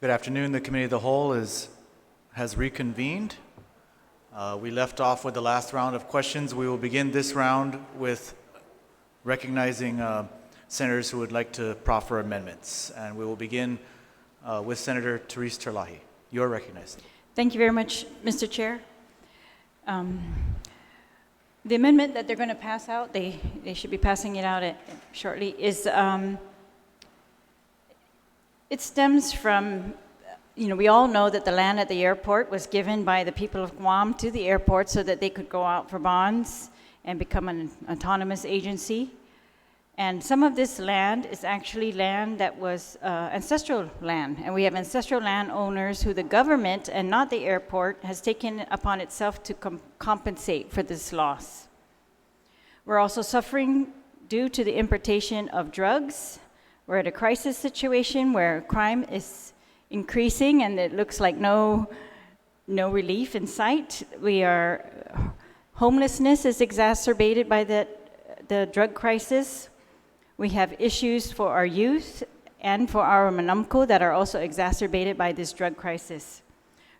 Good afternoon. The Committee of the Whole has reconvened. We left off with the last round of questions. We will begin this round with recognizing senators who would like to proffer amendments. And we will begin with Senator Therese Terlahi. You're recognized. Thank you very much, Mr. Chair. The amendment that they're going to pass out, they should be passing it out shortly, is it stems from, we all know that the land at the airport was given by the people of Guam to the airport so that they could go out for bonds and become an autonomous agency. And some of this land is actually land that was ancestral land. And we have ancestral land owners who the government, and not the airport, has taken upon itself to compensate for this loss. We're also suffering due to the importation of drugs. We're at a crisis situation where crime is increasing and it looks like no relief in sight. Homelessness is exacerbated by the drug crisis. We have issues for our youth and for our manamko that are also exacerbated by this drug crisis.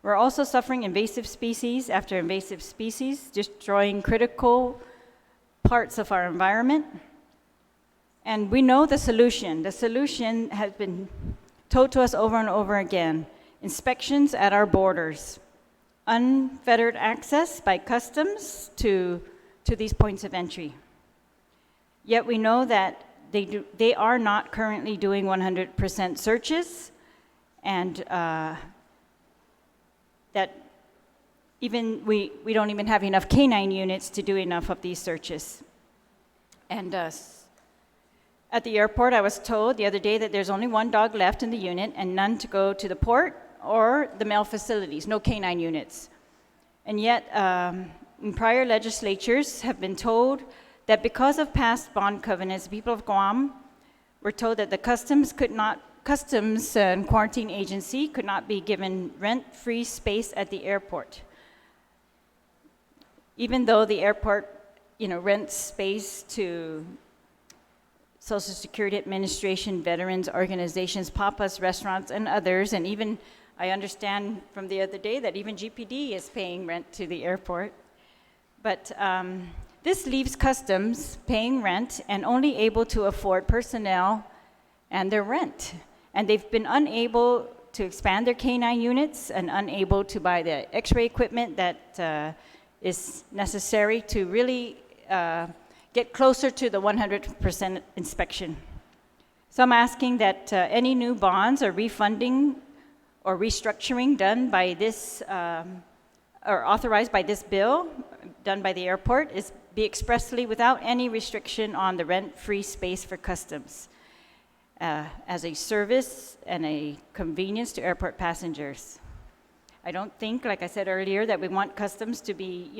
We're also suffering invasive species after invasive species, destroying critical parts of our environment. And we know the solution. The solution has been told to us over and over again. Inspections at our borders. Unfettered access by customs to these points of entry. Yet we know that they are not currently doing 100% searches, and that even we don't even have enough canine units to do enough of these searches. And at the airport, I was told the other day that there's only one dog left in the unit and none to go to the port or the mail facilities, no canine units. And yet, in prior legislatures have been told that because of past bond covenants, the people of Guam were told that the customs and quarantine agency could not be given rent-free space at the airport. Even though the airport, rents space to Social Security Administration, veterans organizations, papas, restaurants, and others, and even I understand from the other day that even GPD is paying rent to the airport. But this leaves customs paying rent and only able to afford personnel and their rent. And they've been unable to expand their canine units and unable to buy the x-ray equipment that is necessary to really get closer to the 100% inspection. So I'm asking that any new bonds or refunding or restructuring done by this, or authorized by this bill, done by the airport, be expressly without any restriction on the rent-free space for customs as a service and a convenience to airport passengers. I don't think, like I said earlier, that we want customs to be,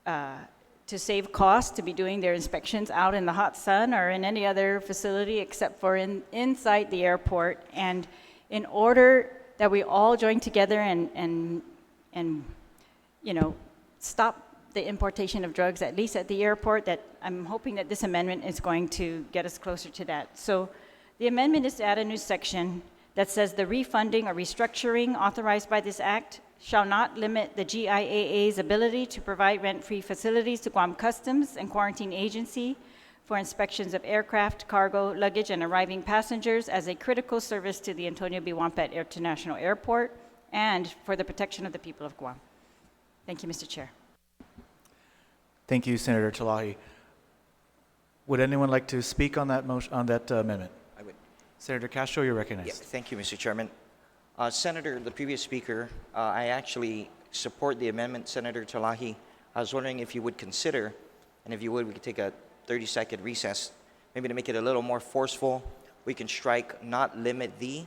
to save costs, to be doing their inspections out in the hot sun or in any other facility except for inside the airport. And in order that we all join together and stop the importation of drugs, at least at the airport, that I'm hoping that this amendment is going to get us closer to that. So the amendment is to add a new section that says the refunding or restructuring authorized by this act shall not limit the GIAA's ability to provide rent-free facilities to Guam Customs and Quarantine Agency for inspections of aircraft, cargo, luggage, and arriving passengers as a critical service to the Antonio B. Wampat International Airport and for the protection of the people of Guam. Thank you, Mr. Chair. Thank you, Senator Terlahi. Would anyone like to speak on that amendment? I would. Senator Castro, you're recognized. Yeah, thank you, Mr. Chairman. Senator, the previous speaker, I actually support the amendment, Senator Terlahi. I was wondering if you would consider, and if you would, we could take a 30-second recess, maybe to make it a little more forceful. We can strike not limit the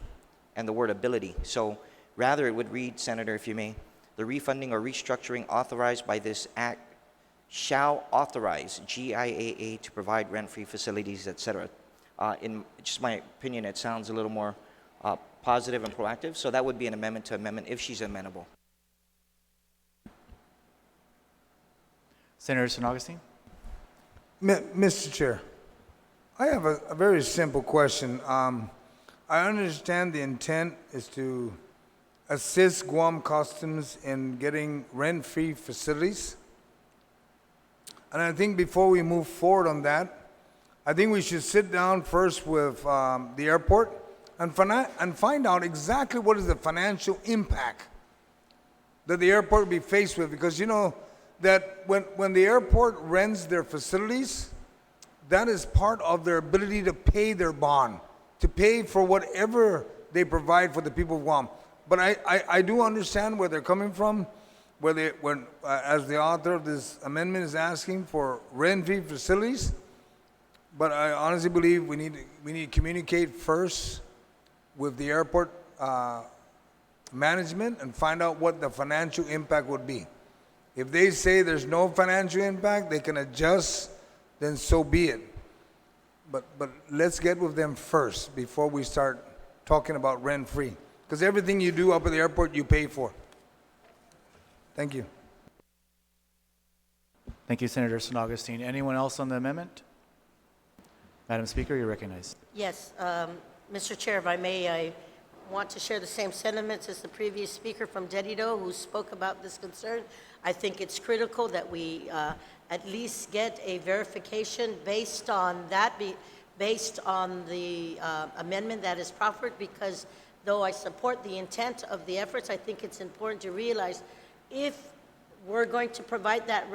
and the word ability. So rather it would read, Senator, if you may, the refunding or restructuring authorized by this act shall authorize GIAA to provide rent-free facilities, etc. In just my opinion, it sounds a little more positive and proactive, so that would be an amendment to amendment if she's amenable. Senator San Augustine? Mr. Chair, I have a very simple question. I understand the intent is to assist Guam Customs in getting rent-free facilities. And I think before we move forward on that, I think we should sit down first with the airport and find out exactly what is the financial impact that the airport will be faced with. Because you know that when the airport rents their facilities, that is part of their ability to pay their bond, to pay for whatever they provide for the people of Guam. But I do understand where they're coming from, as the author of this amendment is asking for rent-free facilities. But I honestly believe we need to communicate first with the airport management and find out what the financial impact would be. If they say there's no financial impact, they can adjust, then so be it. But let's get with them first before we start talking about rent-free. Because everything you do up at the airport, you pay for. Thank you. Thank you, Senator San Augustine. Anyone else on the amendment? Madam Speaker, you're recognized. Yes, Mr. Chair, if I may, I want to share the same sentiments as the previous speaker from Pt.2 who spoke about this concern. I think it's critical that we at least get a verification based on that, based on the amendment that is proffered, because though I support the intent of the efforts, I think it's important to realize if we're going to provide that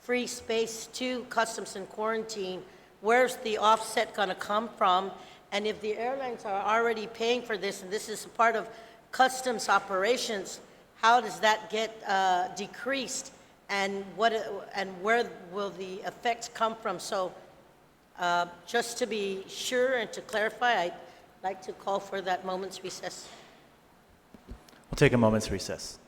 free space to customs and quarantine, where's the offset going to come from? And if the airlines are already paying for this, and this is a part of customs operations, how does that get decreased? And where will the effects come from? So just to be sure and to clarify, I'd like to call for that moment's recess. We'll take a moment's recess.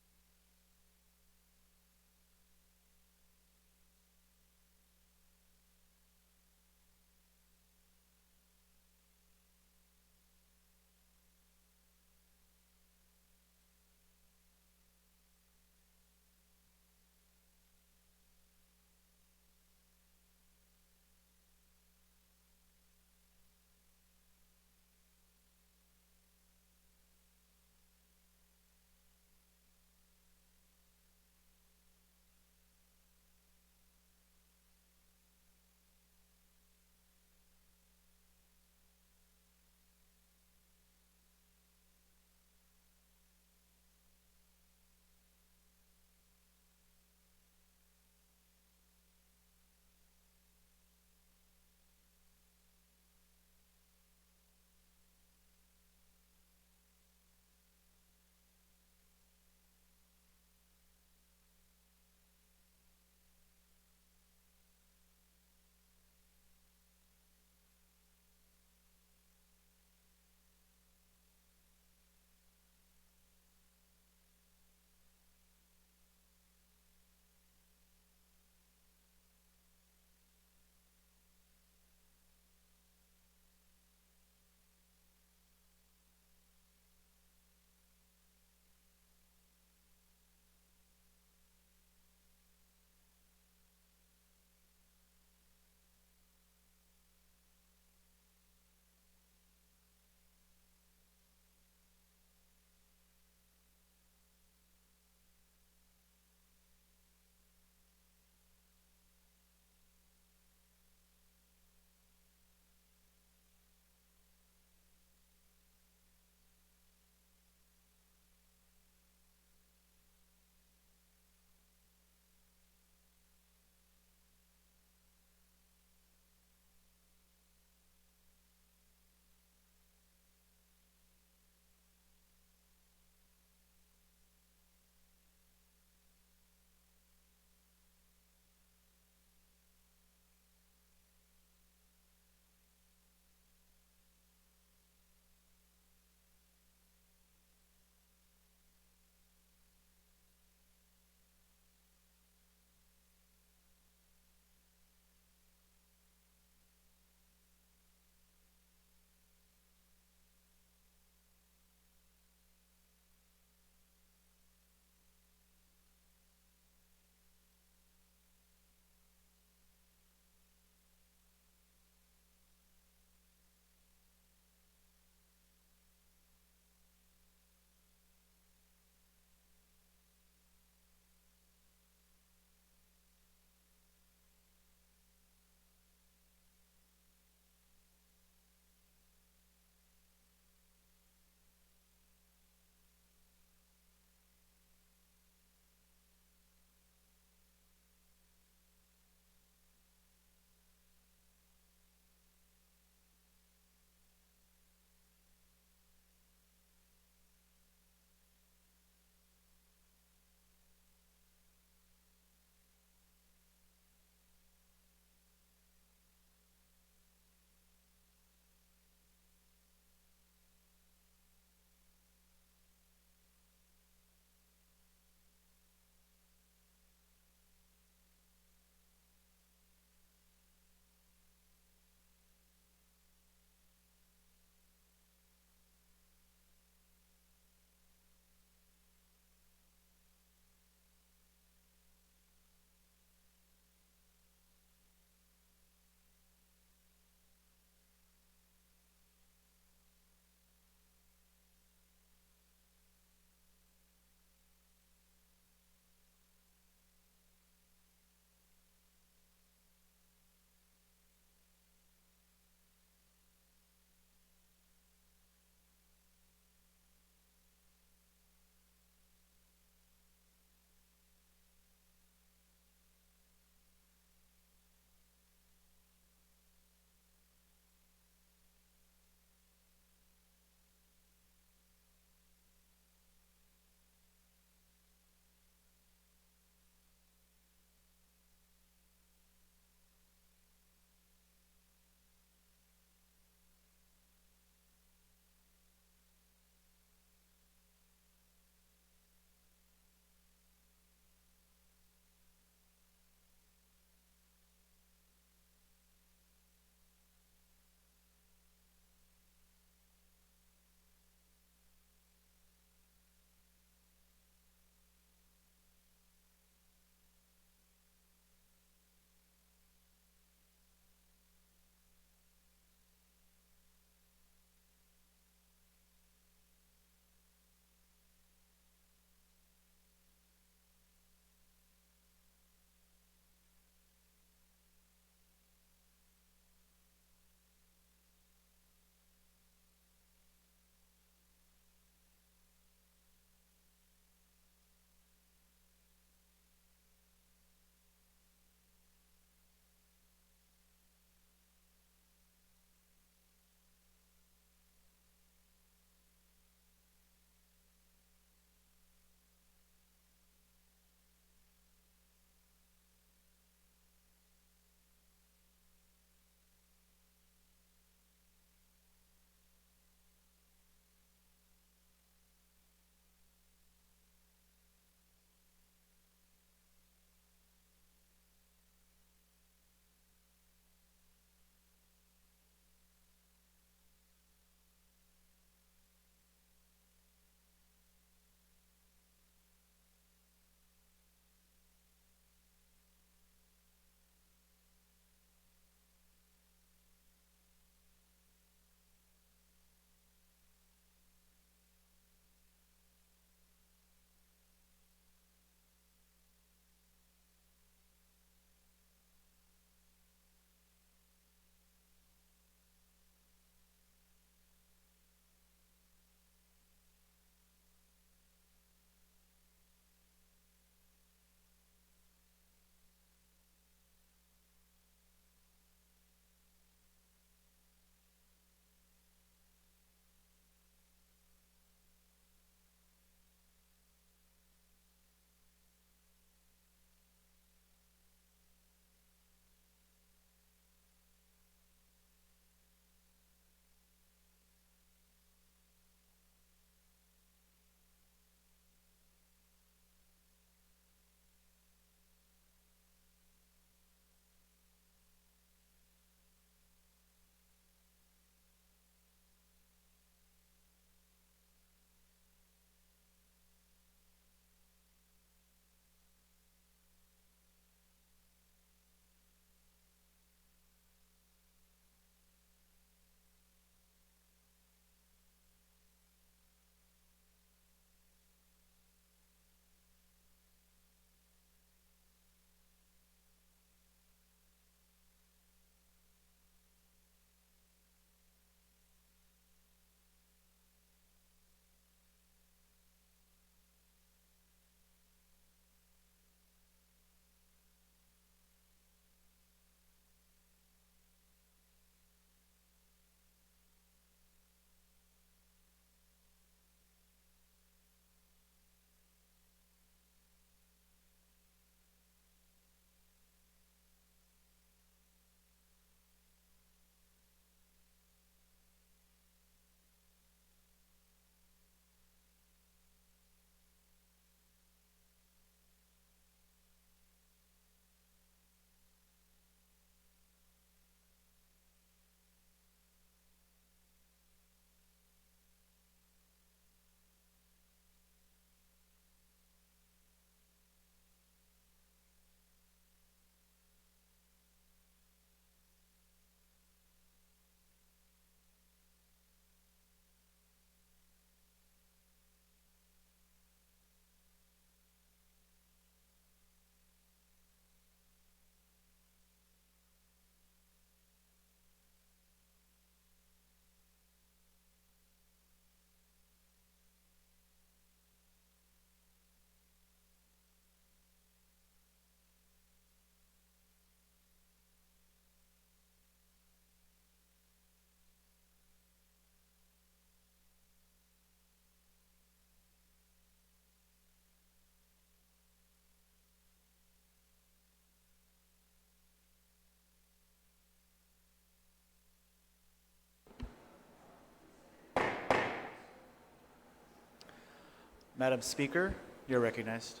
Madam Speaker, you're recognized.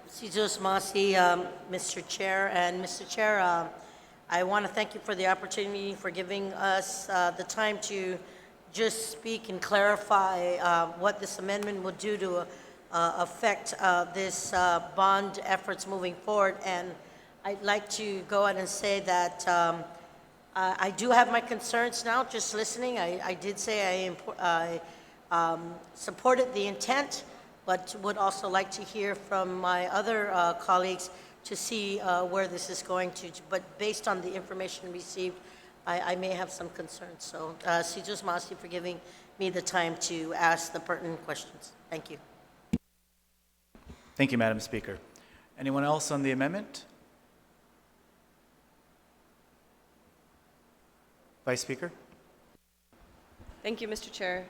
Cesar Masi, Mr. Chair, and Mr. Chair, I want to thank you for the opportunity for giving us the time to just speak and clarify what this amendment will do to affect this bond efforts moving forward. And I'd like to go ahead and say that I do have my concerns now, just listening. I did say I supported the intent, but would also like to hear from my other colleagues to see where this is going to. But based on the information received, I may have some concerns. So, Cesar Masi for giving me the time to ask the pertinent questions. Thank you. Thank you, Madam Speaker. Anyone else on the amendment? Vice Speaker? Thank you, Mr. Chair.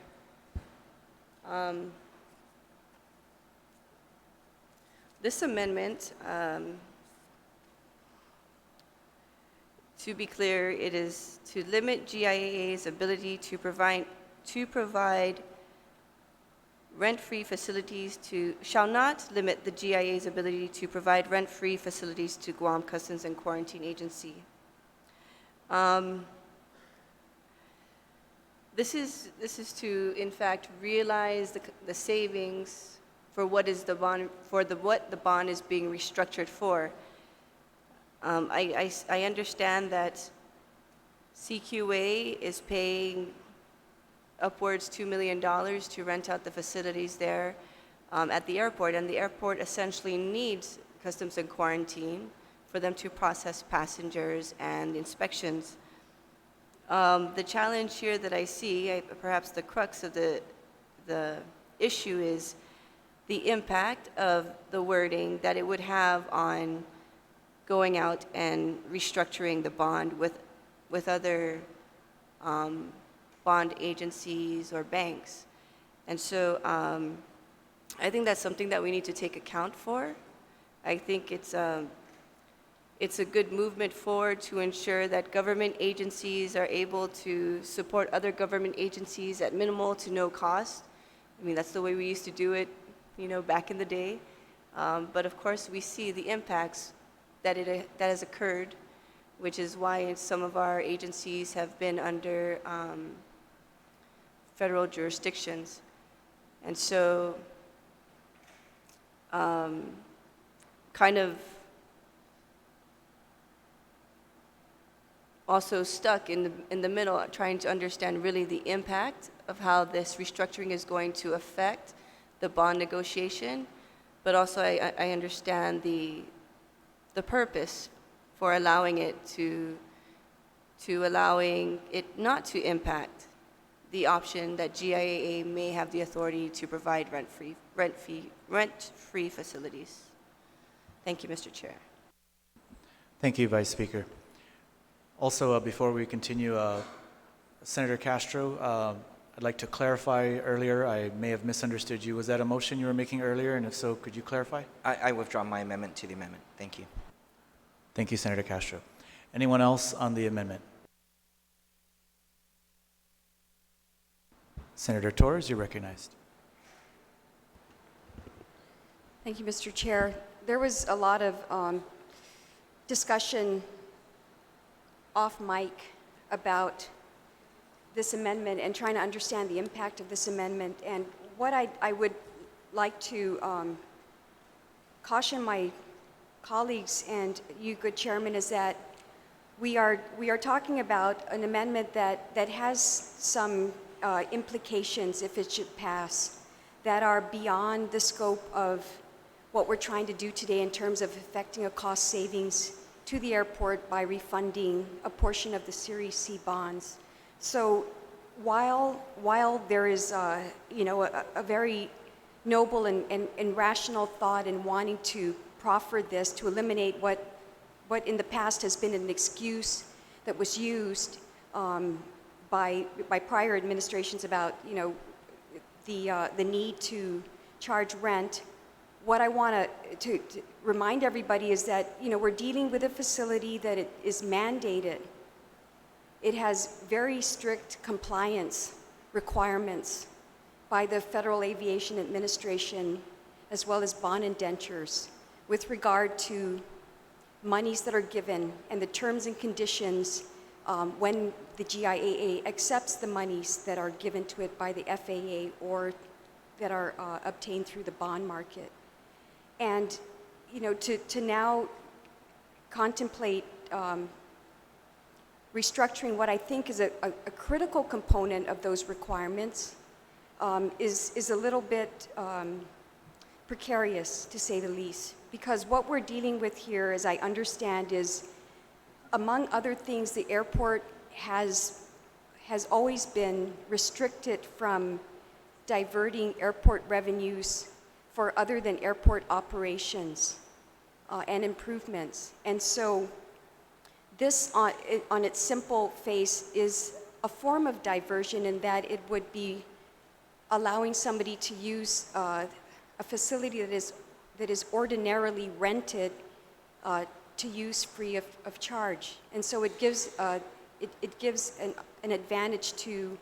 This amendment, to be clear, it is to limit GIAA's ability to provide rent-free facilities shall not limit the GIA's ability to provide rent-free facilities to Guam Customs and Quarantine Agency. This is to, in fact, realize the savings for what the bond is being restructured for. I understand that CQA is paying upwards $2 million to rent out the facilities there at the airport, and the airport essentially needs Customs and Quarantine for them to process passengers and inspections. The challenge here that I see, perhaps the crux of the issue, is the impact of the wording that it would have on going out and restructuring the bond with other bond agencies or banks. And so I think that's something that we need to take account for. I think it's a good movement forward to ensure that government agencies are able to support other government agencies at minimal to no cost. I mean, that's the way we used to do it, back in the day. But of course, we see the impacts that has occurred, which is why some of our agencies have been under federal jurisdictions. And so, kind of also stuck in the middle, trying to understand really the impact of how this restructuring is going to affect the bond negotiation, but also I understand the purpose for allowing it to allowing it not to impact the option that GIAA may have the authority to provide rent-free facilities. Thank you, Mr. Chair. Thank you, Vice Speaker. Also, before we continue, Senator Castro, I'd like to clarify earlier, I may have misunderstood you. Was that a motion you were making earlier? And if so, could you clarify? I withdraw my amendment to the amendment. Thank you. Thank you, Senator Castro. Anyone else on the amendment? Senator Torres, you're recognized. Thank you, Mr. Chair. There was a lot of discussion off mic about this amendment and trying to understand the impact of this amendment. And what I would like to caution my colleagues and you, good chairman, is that we are talking about an amendment that has some implications, if it should pass, that are beyond the scope of what we're trying to do today in terms of effecting a cost savings to the airport by refunding a portion of the Series C bonds. So while there is a very noble and rational thought in wanting to proffer this to eliminate what in the past has been an excuse that was used by prior administrations about the need to charge rent, what I want to remind everybody is that we're dealing with a facility that it is mandated. It has very strict compliance requirements. by the Federal Aviation Administration, as well as bond indentures, with regard to monies that are given and the terms and conditions when the GIAA accepts the monies that are given to it by the FAA or that are obtained through the bond market. And, you know, to now contemplate restructuring what I think is a critical component of those requirements is a little bit precarious, to say the least. Because what we're dealing with here, as I understand, is, among other things, the airport has always been restricted from diverting airport revenues for other than airport operations and improvements. And so this, on its simple face, is a form of diversion in that it would be allowing somebody to use a facility that is ordinarily rented to use free of charge. And so it gives an advantage to,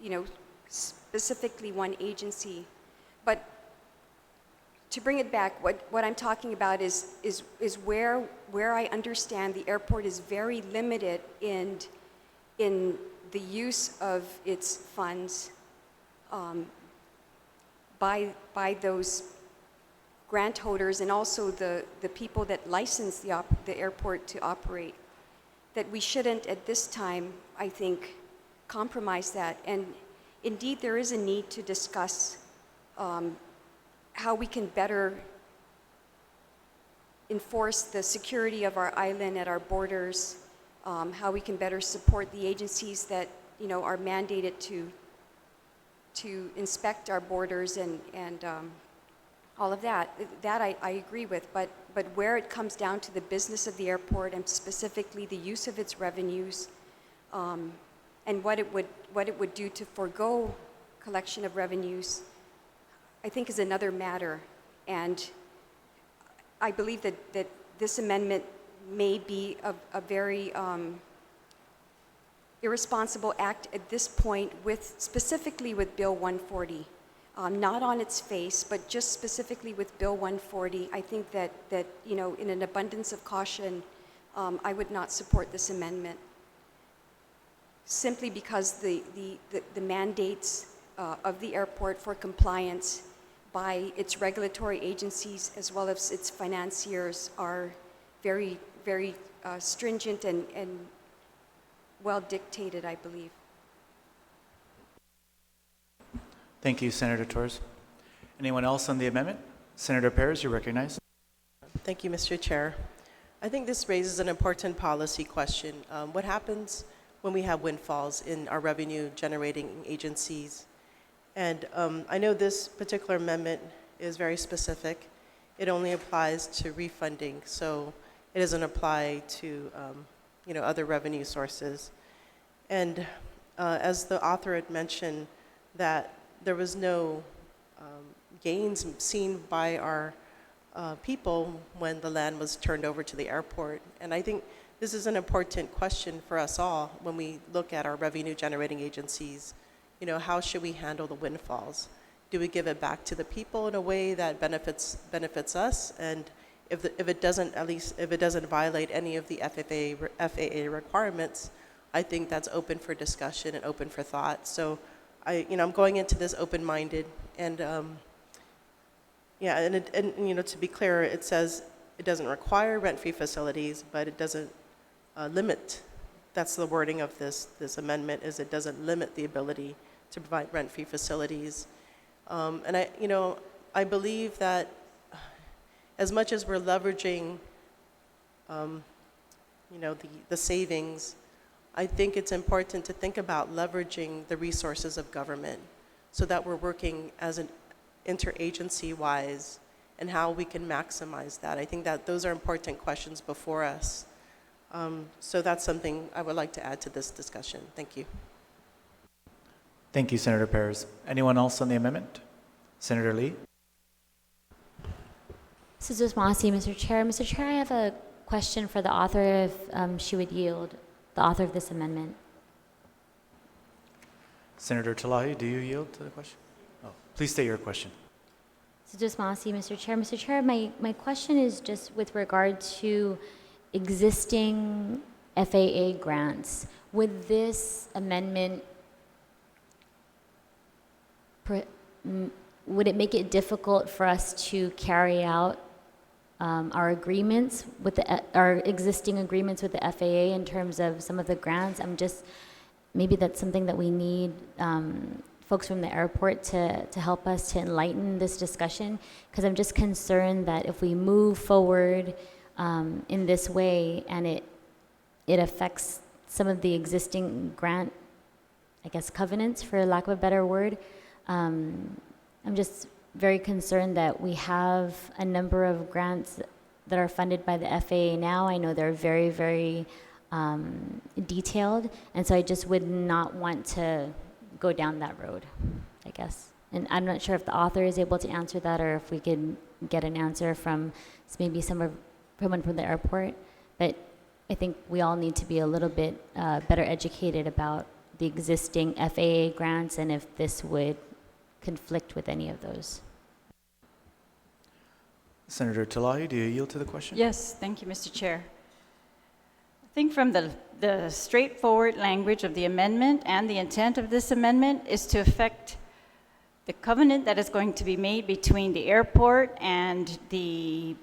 you know, specifically one agency. But to bring it back, what I'm talking about is where I understand the airport is very limited in the use of its funds by those grant holders and also the people that license the airport to operate, that we shouldn't at this time, I think, compromise that. And indeed, there is a need to discuss how we can better enforce the security of our island at our borders, how we can better support the agencies that, you know, are mandated to inspect our borders and all of that. That I agree with, but where it comes down to the business of the airport and specifically the use of its revenues, and what it would do to forego collection of revenues, I think is another matter. And I believe that this amendment may be a very irresponsible act at this point, specifically with Bill 140. Not on its face, but just specifically with Bill 140, I think that you know, in an abundance of caution, I would not support this amendment, simply because the mandates of the airport for compliance by its regulatory agencies as well as its financiers are very, very stringent and well dictated, I believe. Thank you, Senator Torres. Anyone else on the amendment? Senator Perez, you're recognized. Thank you, Mr. Chair. I think this raises an important policy question. What happens when we have windfalls in our revenue-generating agencies? And I know this particular amendment is very specific. It only applies to refunding, so it doesn't apply to you know, other revenue sources. And as the author had mentioned, that there was no gains seen by our people when the land was turned over to the airport. And I think this is an important question for us all when we look at our revenue-generating agencies. You know, how should we handle the windfalls? Do we give it back to the people in a way that benefits us? And if it doesn't violate any of the FAA requirements, I think that's open for discussion and open for thought. So I'm going into this open-minded, and yeah, and you know, to be clear, it says it doesn't require rent-free facilities, but it doesn't limit. That's the wording of this amendment, is it doesn't limit the ability to provide rent-free facilities. And I believe that as much as we're leveraging, the savings, I think it's important to think about leveraging the resources of government so that we're working as an interagency-wise and how we can maximize that. I think that those are important questions before us. So that's something I would like to add to this discussion. Thank you. Thank you, Senator Perez. Anyone else on the amendment? Senator Lee? This is Usmasi, Mr. Chair. Mr. Chair, I have a question for the author, if she would yield, the author of this amendment. Senator Talahi, do you yield to the question? Oh, please state your question. Sujus Masi, Mr. Chair. Mr. Chair, my question is just with regard to existing FAA grants. Would this amendment, would it make it difficult for us to carry out our agreements with our existing agreements with the FAA in terms of some of the grants? Maybe that's something that we need folks from the airport to help us to enlighten this discussion, because I'm just concerned that if we move forward in this way and it affects some of the existing grant, I guess, covenants, for lack of a better word, I'm just very concerned that we have a number of grants that are funded by the FAA now. I know they're very, very detailed, and so I just would not want to go down that road, I guess. And I'm not sure if the author is able to answer that, or if we could get an answer from maybe someone from the airport. But I think we all need to be a little bit better educated about the existing FAA grants and if this would conflict with any of those. Senator Talahi, do you yield to the question? Yes, thank you, Mr. Chair. I think from the straightforward language of the amendment and the intent of this amendment is to affect the covenant that is going to be made between the airport and the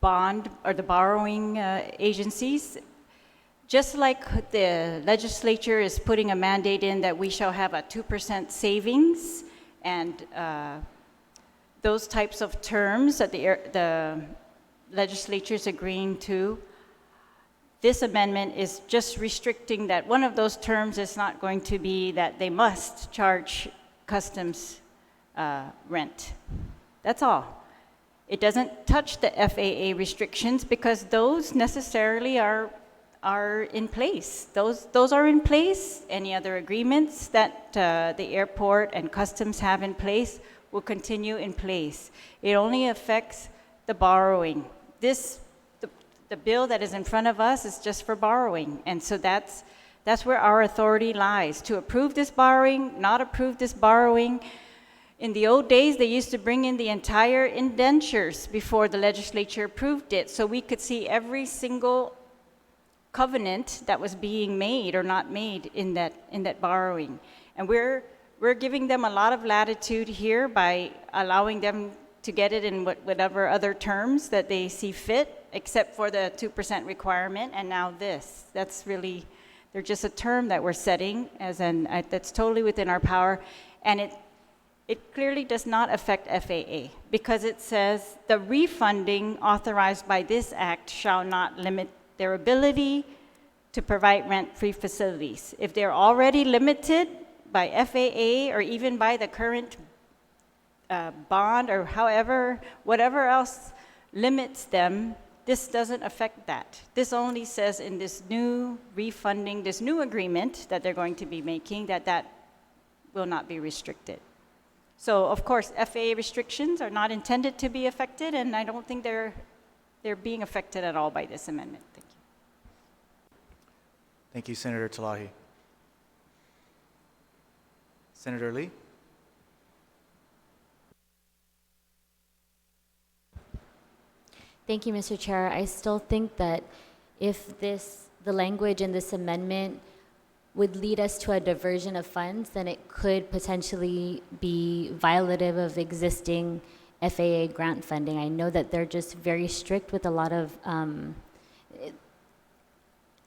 bond or the borrowing agencies. Just like the legislature is putting a mandate in that we shall have a 2% savings and those types of terms that the legislature is agreeing to, this amendment is just restricting that one of those terms is not going to be that they must charge customs rent. That's all. It doesn't touch the FAA restrictions because those necessarily are in place. Those are in place. Any other agreements that the airport and customs have in place will continue in place. It only affects the borrowing. The bill that is in front of us is just for borrowing, and so that's where our authority lies, to approve this borrowing, not approve this borrowing. In the old days, they used to bring in the entire indentures before the legislature approved it, so we could see every single covenant that was being made or not made in that borrowing. And we're giving them a lot of latitude here by allowing them to get it in whatever other terms that they see fit, except for the 2% requirement, and now this. That's really, they're just a term that we're setting that's totally within our power, and it clearly does not affect FAA because it says the refunding authorized by this act shall not limit their ability to provide rent-free facilities. If they're already limited by FAA or even by the current bond or whatever else limits them, this doesn't affect that. This only says in this new refunding, this new agreement that they're going to be making, that will not be restricted. So, of course, FAA restrictions are not intended to be affected, and I don't think they're being affected at all by this amendment. Thank you. Thank you, Senator Talahi. Senator Lee? Thank you, Mr. Chair. I still think that if the language in this amendment would lead us to a diversion of funds, then it could potentially be violative of existing FAA grant funding. I know that they're just very strict with a lot of,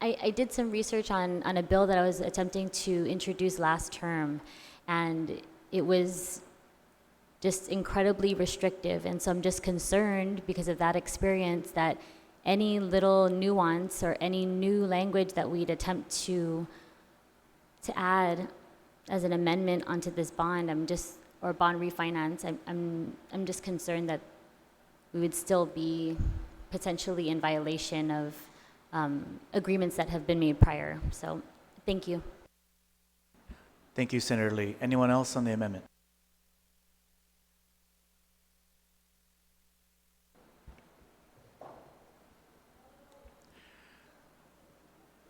I did some research on a bill that I was attempting to introduce last term, and it was just incredibly restrictive. And so I'm just concerned because of that experience that any little nuance or any new language that we'd attempt to add as an amendment onto this bond, or bond refinance, I'm just concerned that we would still be potentially in violation of agreements that have been made prior. So, thank you. Thank you, Senator Lee. Anyone else on the amendment?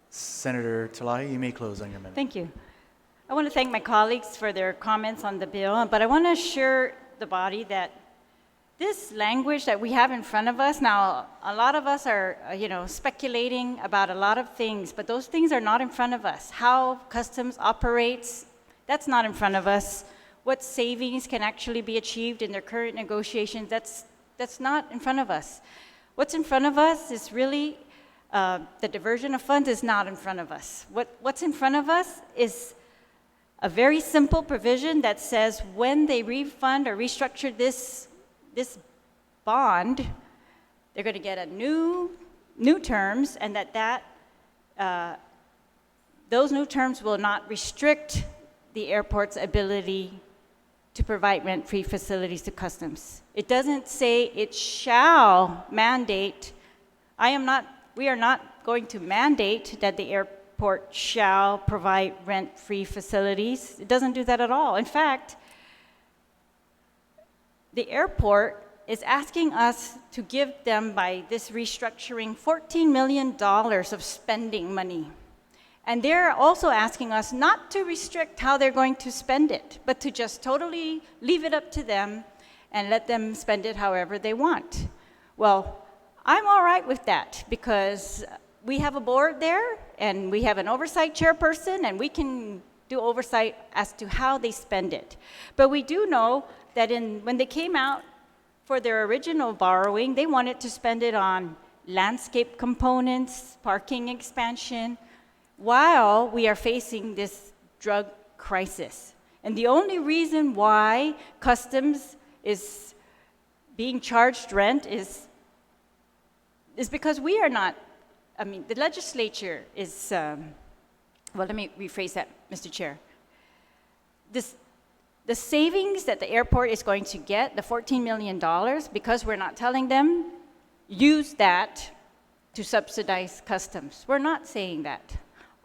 Senator Talahi, you may close on your amendment. Thank you. I want to thank my colleagues for their comments on the bill, but I want to assure the body that this language that we have in front of us, now, a lot of us are, speculating about a lot of things, but those things are not in front of us. How customs operates, that's not in front of us. What savings can actually be achieved in their current negotiations, that's not in front of us. What's in front of us is really, the diversion of funds is not in front of us. What's in front of us is a very simple provision that says when they refund or restructure this bond, they're going to get a new terms, and those new terms will not restrict the airport's ability to provide rent-free facilities to customs. It doesn't say it shall mandate. We are not going to mandate that the airport shall provide rent-free facilities. It doesn't do that at all. In fact, the airport is asking us to give them, by this restructuring, $14 million of spending money. And they're also asking us not to restrict how they're going to spend it, but to just totally leave it up to them and let them spend it however they want. Well, I'm all right with that because we have a board there and we have an oversight chairperson and we can do oversight as to how they spend it. But we do know that when they came out for their original borrowing, they wanted to spend it on landscape components, parking expansion, while we are facing this drug crisis. And the only reason why customs is being charged rent is because we are not, the legislature is, well, let me rephrase that, Mr. Chair. The savings that the airport is going to get, the $14 million, because we're not telling them, use that to subsidize customs. We're not saying that.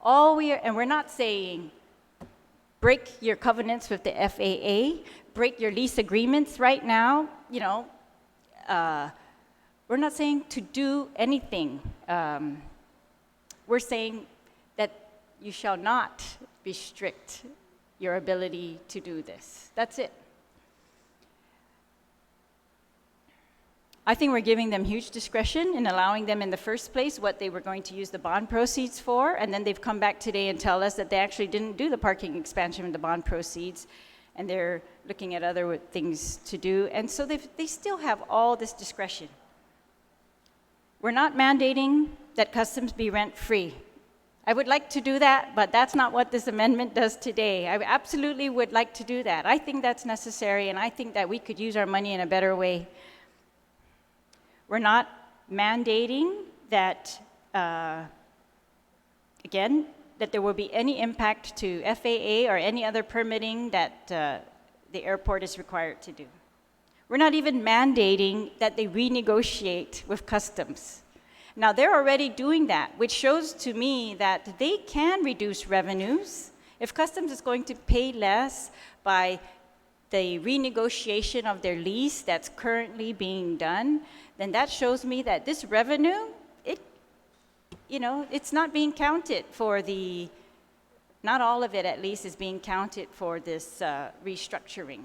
And we're not saying, break your covenants with the FAA, break your lease agreements right now. We're not saying to do anything. We're saying that you shall not restrict your ability to do this. That's it. I think we're giving them huge discretion in allowing them in the first place what they were going to use the bond proceeds for, and then they've come back today and tell us that they actually didn't do the parking expansion with the bond proceeds, and they're looking at other things to do, and so they still have all this discretion. We're not mandating that customs be rent-free. I would like to do that, but that's not what this amendment does today. I absolutely would like to do that. I think that's necessary, and I think that we could use our money in a better way. We're not mandating that, again, that there will be any impact to FAA or any other permitting that the airport is required to do. We're not even mandating that they renegotiate with customs. Now, they're already doing that, which shows to me that they can reduce revenues. If customs is going to pay less by the renegotiation of their lease that's currently being done, then that shows me that this revenue, it's not being counted for not all of it at least is being counted for this restructuring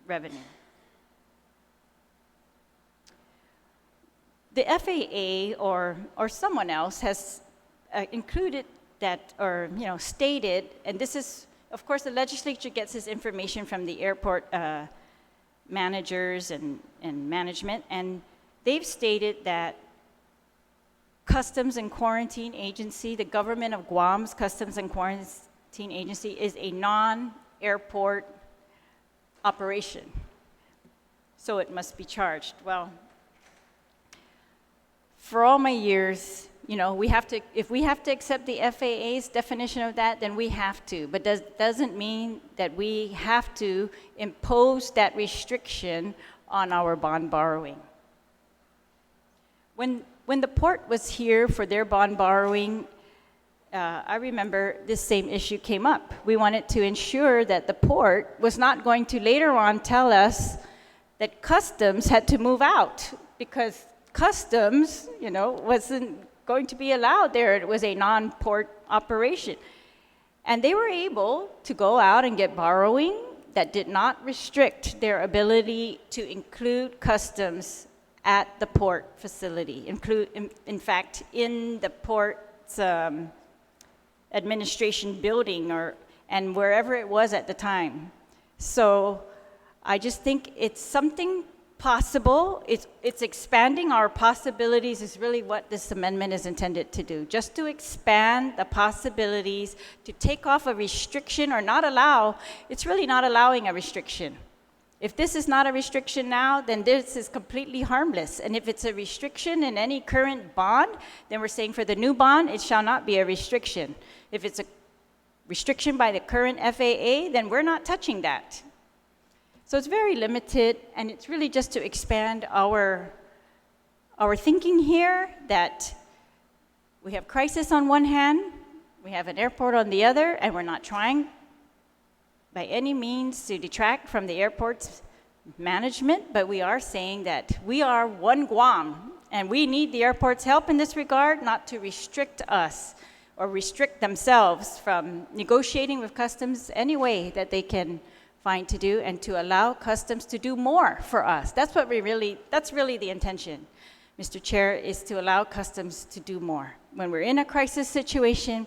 revenue. The FAA or someone else has included that, or stated, and this is, of course, the legislature gets this information from the airport managers and management, and they've stated that Customs and Quarantine Agency, the government of Guam's Customs and Quarantine Agency, is a non-airport operation, so it must be charged. Well, for all my years, if we have to accept the FAA's definition of that, then we have to. But doesn't mean that we have to impose that restriction on our bond borrowing. When the port was here for their bond borrowing, I remember this same issue came up. We wanted to ensure that the port was not going to later on tell us that customs had to move out because customs, wasn't going to be allowed there. It was a non-port operation. And they were able to go out and get borrowing that did not restrict their ability to include customs at the port facility, in fact, in the port's administration building and wherever it was at the time. So I just think it's something possible. It's expanding our possibilities is really what this amendment is intended to do, just to expand the possibilities, to take off a restriction or not allow. It's really not allowing a restriction. If this is not a restriction now, then this is completely harmless. And if it's a restriction in any current bond, then we're saying for the new bond, it shall not be a restriction. If it's a restriction by the current FAA, then we're not touching that. So it's very limited, and it's really just to expand our thinking here that we have crisis on one hand, we have an airport on the other, and we're not trying by any means to detract from the airport's management, but we are saying that we are one Guam, and we need the airport's help in this regard, not to restrict us or restrict themselves from negotiating with customs any way that they can find to do, and to allow customs to do more for us. That's really the intention, Mr. Chair, is to allow customs to do more. When we're in a crisis situation,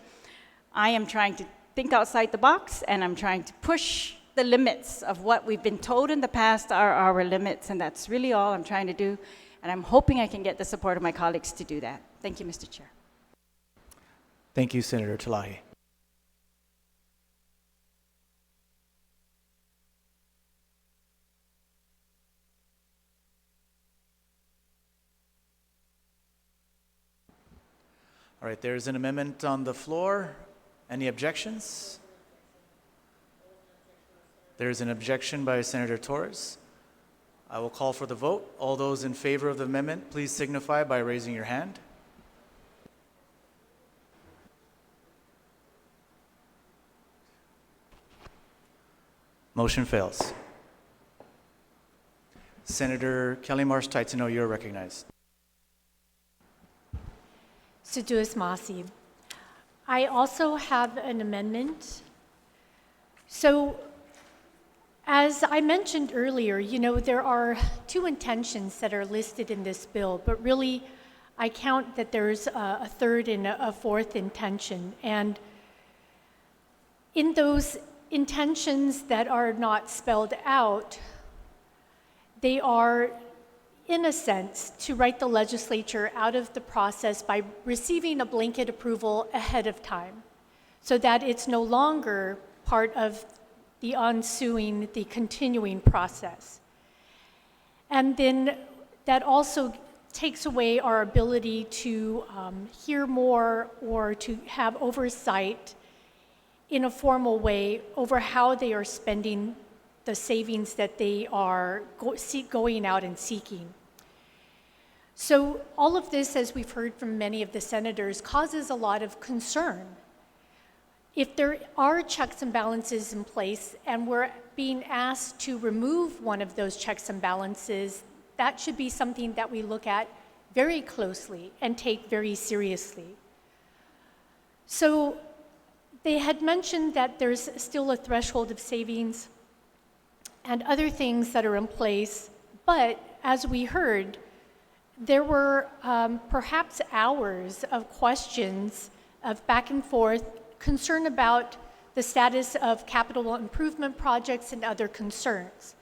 I am trying to think outside the box, and I'm trying to push the limits of what we've been told in the past are our limits, and that's really all I'm trying to do, and I'm hoping I can get the support of my colleagues to do that. Thank you, Mr. Chair. Thank you, Senator Talahi. All right, there's an amendment on the floor. Any objections? There's an objection by Senator Torres. I will call for the vote. All those in favor of the amendment, please signify by raising your hand. Motion fails. Senator Kelly Marsh Taitino, you're recognized. Seduis Masi. I also have an amendment. So, as I mentioned earlier, there are two intentions that are listed in this bill, but really I count that there's a third and a fourth intention. And in those intentions that are not spelled out, they are, in a sense, to write the legislature out of the process by receiving a blanket approval ahead of time, so that it's no longer part of the ensuing, the continuing process. And then that also takes away our ability to hear more or to have oversight in a formal way over how they are spending the savings that they are going out and seeking. So all of this, as we've heard from many of the senators, causes a lot of concern. If there are checks and balances in place and we're being asked to remove one of those checks and balances, that should be something that we look at very closely and take very seriously. So they had mentioned that there's still a threshold of savings and other things that are in place, but as we heard, there were perhaps hours of questions of back and forth, concern about the status of capital improvement projects and other concerns.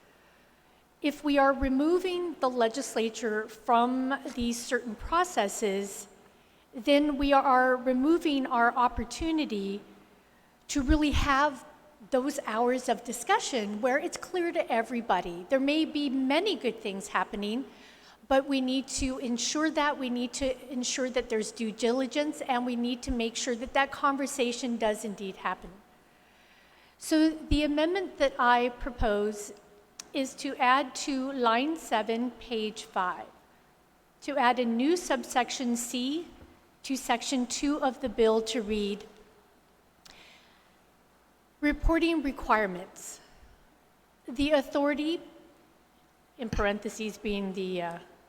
If we are removing the legislature from these certain processes, then we are removing our opportunity to really have those hours of discussion where it's clear to everybody. There may be many good things happening, but we need to ensure that. We need to ensure that there's due diligence, and we need to make sure that that conversation does indeed happen. So the amendment that I propose is to add to line 7, page 5, to add a new subsection C to section 2 of the bill to read, reporting requirements. The authority, in parentheses being the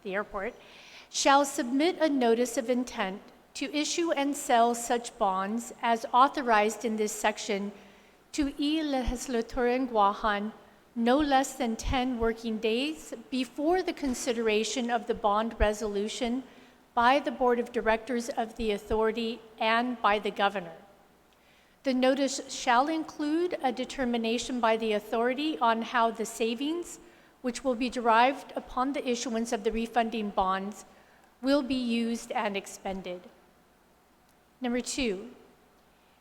airport, shall submit a notice of intent to issue and sell such bonds as authorized in this section to y Legislature en Guahan no less than 10 working days before the consideration of the bond resolution by the Board of Directors of the Authority and by the Governor. The notice shall include a determination by the Authority on how the savings, which will be derived upon the issuance of the refunding bonds, will be used and expended. Number 2,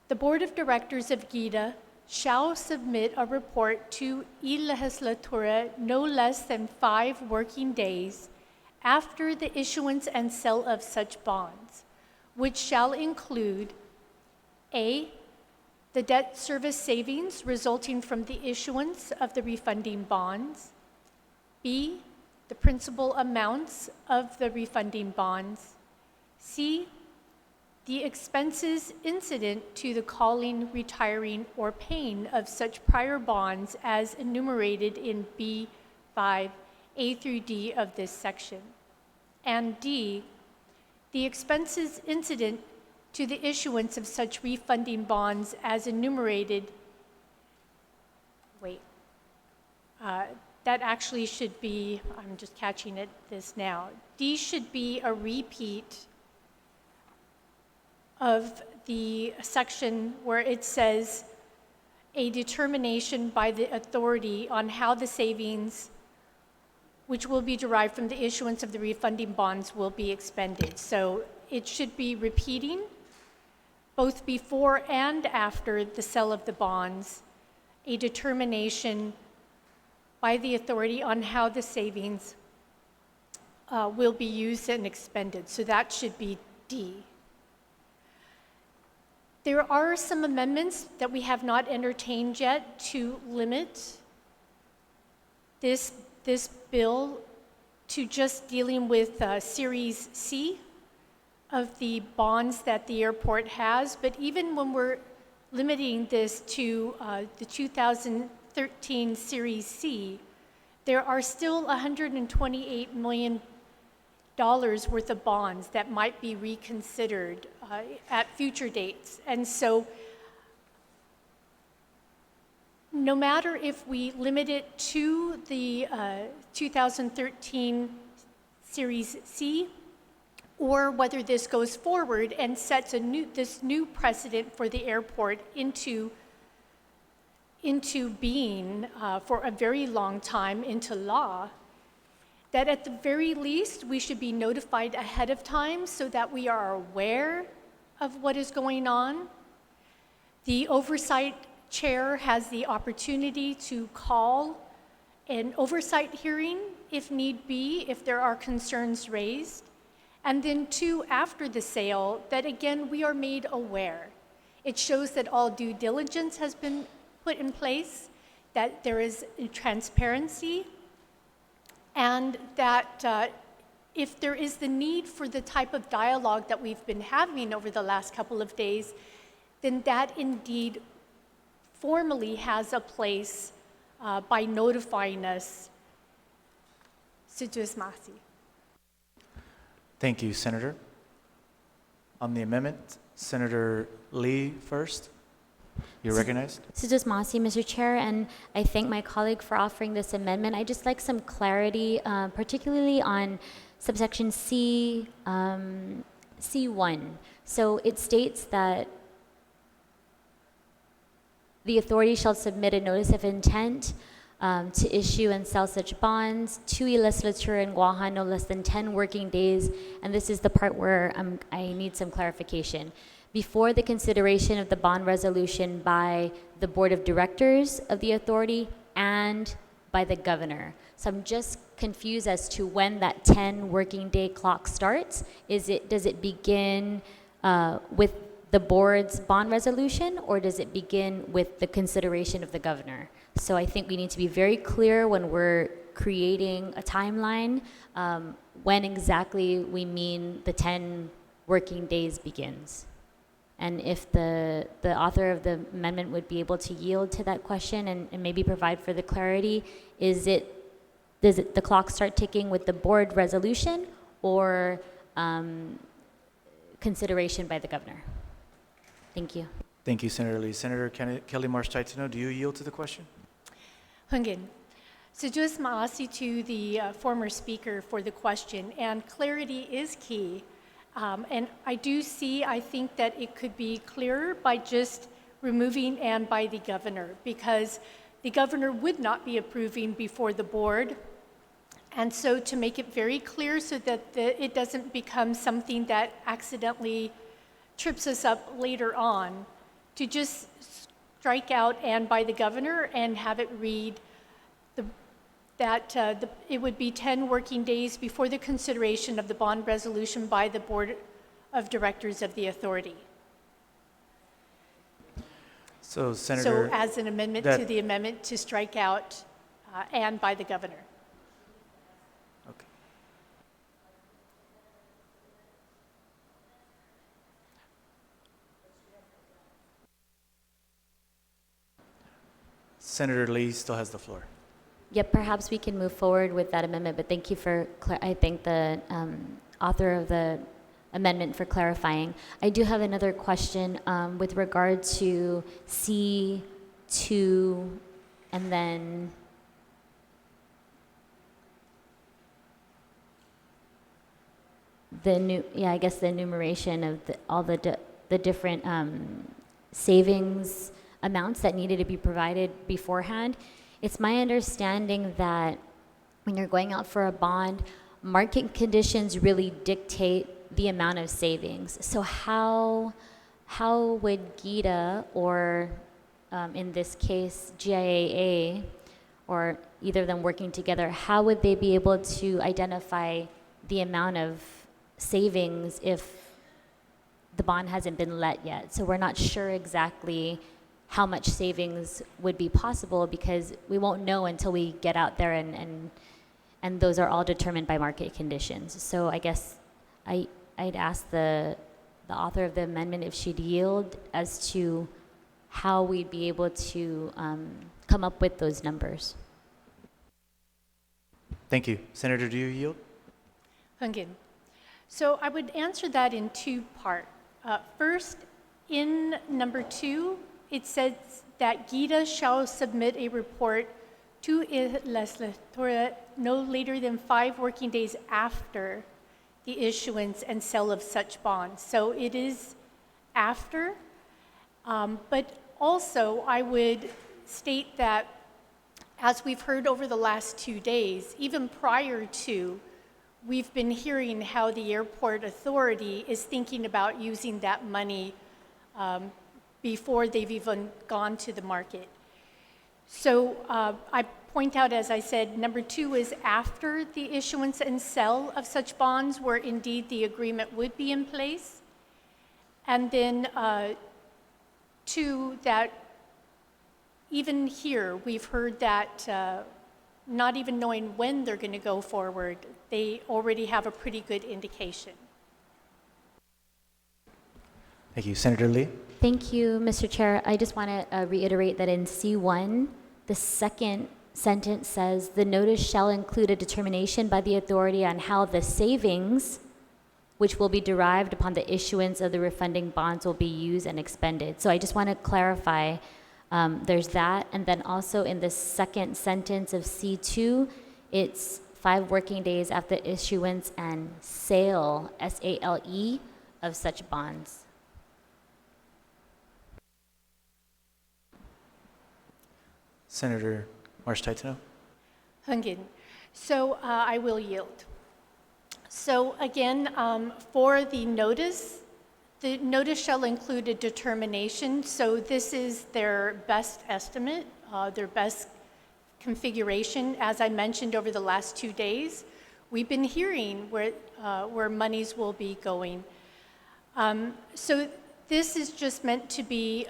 the Board of Directors of GIDA shall submit a report to y Legislatura no less than 5 working days after the issuance and sale of such bonds, which shall include A, the debt service savings resulting from the issuance of the refunding bonds, B, the principal amounts of the refunding bonds, C, the expenses incident to the calling, retiring, or paying of such prior bonds as enumerated in B5, A through D of this section, and D, the expenses incident to the issuance of such refunding bonds as enumerated. That actually should be, I'm just catching this now. D should be a repeat of the section where it says a determination by the authority on how the savings, which will be derived from the issuance of the refunding bonds, will be expended. So it should be repeating both before and after the sale of the bonds, a determination by the authority on how the savings will be used and expended. So that should be D. There are some amendments that we have not entertained yet to limit this bill to just dealing with Series C of the bonds that the airport has. But even when we're limiting this to the 2013 Series C, there are still $128 million worth of bonds that might be reconsidered at future dates. And so no matter if we limit it to the 2013 Series C, or whether this goes forward and sets this new precedent for the airport into being for a very long time, into law, that at the very least we should be notified ahead of time so that we are aware of what is going on. The oversight chair has the opportunity to call an oversight hearing if need be, if there are concerns raised. And then 2, after the sale, that again, we are made aware. It shows that all due diligence has been put in place, that there is transparency, and that if there is the need for the type of dialogue that we've been having over the last couple of days, then that indeed formally has a place by notifying us. Thank you, Senator. On the amendment, Senator Lee first. You're recognized. Sujus Masi, Mr. Chair, and I thank my colleague for offering this amendment. I just like some clarity, particularly on subsection C, C1. So it states that the authority shall submit a notice of intent to issue and sell such bonds to y Legislature en Guahan no less than 10 working days, and this is the part where I need some clarification. Before the consideration of the bond resolution by the Board of Directors of the authority and by the Governor. So I'm just confused as to when that 10 working day clock starts. Does it begin with the board's bond resolution, or does it begin with the consideration of the Governor? So I think we need to be very clear when we're creating a timeline, when exactly we mean the 10 working days begins. And if the author of the amendment would be able to yield to that question and maybe provide for the clarity, does the clock start ticking with the board resolution, or consideration by the governor. Thank you. Thank you, Senator Lee. Senator Kelly Marsh-Taitano, do you yield to the question? Hungin. So just maasi to the former speaker for the question, and clarity is key. And I think that it could be clearer by just removing "and by the governor," because the governor would not be approving before the board. And so to make it very clear so that it doesn't become something that accidentally trips us up later on, to just strike out "and by the governor" and have it read that it would be 10 working days before the consideration of the bond resolution by the board of directors of the authority. So, Senator, So as an amendment to the amendment to strike out "and by the governor." okay. Senator Lee still has the floor. Yep, perhaps we can move forward with that amendment, but thank you for, I thank the author of the amendment for clarifying. I do have another question with regard to C2 and then I guess the enumeration of all the different savings amounts that needed to be provided beforehand. It's my understanding that when you're going out for a bond, market conditions really dictate the amount of savings. So how would GITA or in this case GIAA, or either of them working together, how would they be able to identify the amount of savings if the bond hasn't been let yet? So we're not sure exactly how much savings would be possible because we won't know until we get out there, and those are all determined by market conditions. So I guess I'd ask the author of the amendment if she'd yield as to how we'd be able to come up with those numbers. Thank you. Senator, do you yield? Hungin. So I would answer that in two parts. First, in number 2, it says that GITA shall submit a report to the legislature no later than 5 working days after the issuance and sale of such bonds. So it is after, but also I would state that as we've heard over the last 2 days, even prior to, we've been hearing how the airport authority is thinking about using that money before they've even gone to the market. So I point out, as I said, number 2 is after the issuance and sale of such bonds where indeed the agreement would be in place. And then 2, that even here, we've heard that not even knowing when they're going to go forward, they already have a pretty good indication. Thank you. Senator Lee? Thank you, Mr. Chair. I just want to reiterate that in C1, the second sentence says, the notice shall include a determination by the authority on how the savings, which will be derived upon the issuance of the refunding bonds, will be used and expended. So I just want to clarify, there's that. And then also in the second sentence of C2, it's 5 working days after issuance and sale, S-A-L-E, of such bonds. Senator Marsh-Taitano? Hungin. So I will yield. So again, for the notice shall include a determination. So this is their best estimate, their best configuration. As I mentioned over the last 2 days, we've been hearing where monies will be going. So this is just meant to be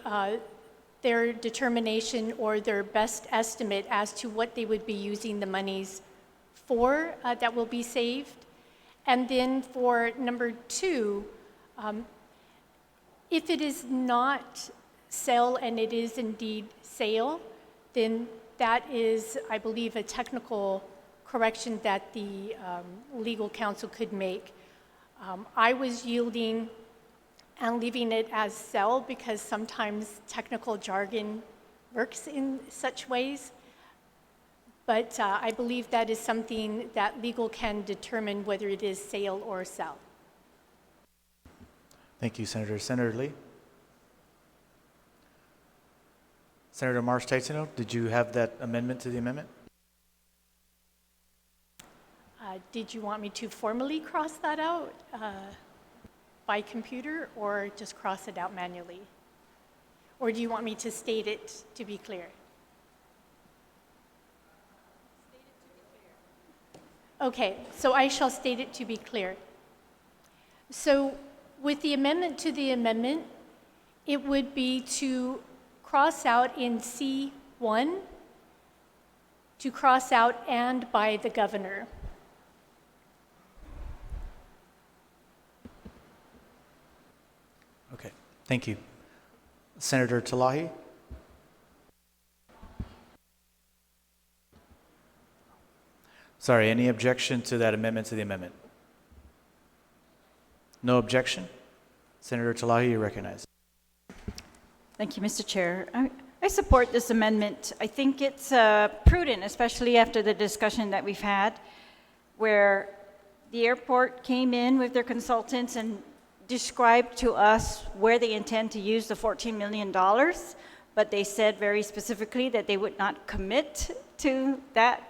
their determination or their best estimate as to what they would be using the monies for that will be saved. And then for number 2, if it is not sale and it is indeed sale, then that is, I believe, a technical correction that the legal counsel could make. I was yielding and leaving it as sell because sometimes technical jargon works in such ways. But I believe that is something that legal can determine whether it is sale or sell. Thank you, Senator. Senator Lee? Senator Marsh Taitano, did you have that amendment to the amendment? Did you want me to formally cross that out by computer or just cross it out manually? Or do you want me to state it to be clear? Okay, so I shall state it to be clear. So with the amendment to the amendment, it would be to cross out in C1, to cross out "and by the governor." Okay, thank you. Senator Talahi? Sorry, any objection to that amendment to the amendment? No objection? Senator Talahi, you recognize. Thank you, Mr. Chair. I support this amendment. I think it's prudent, especially after the discussion that we've had, where the airport came in with their consultants and described to us where they intend to use the $14 million, but they said very specifically that they would not commit to that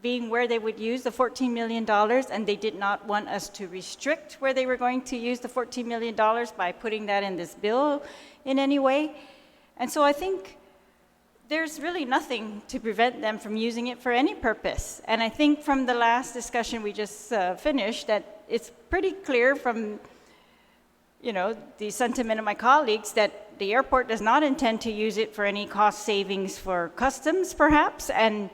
being where they would use the $14 million, and they did not want us to restrict where they were going to use the $14 million by putting that in this bill in any way. And so I think there's really nothing to prevent them from using it for any purpose. And I think from the last discussion we just finished that it's pretty clear from the sentiment of my colleagues that the airport does not intend to use it for any cost savings for customs, perhaps, and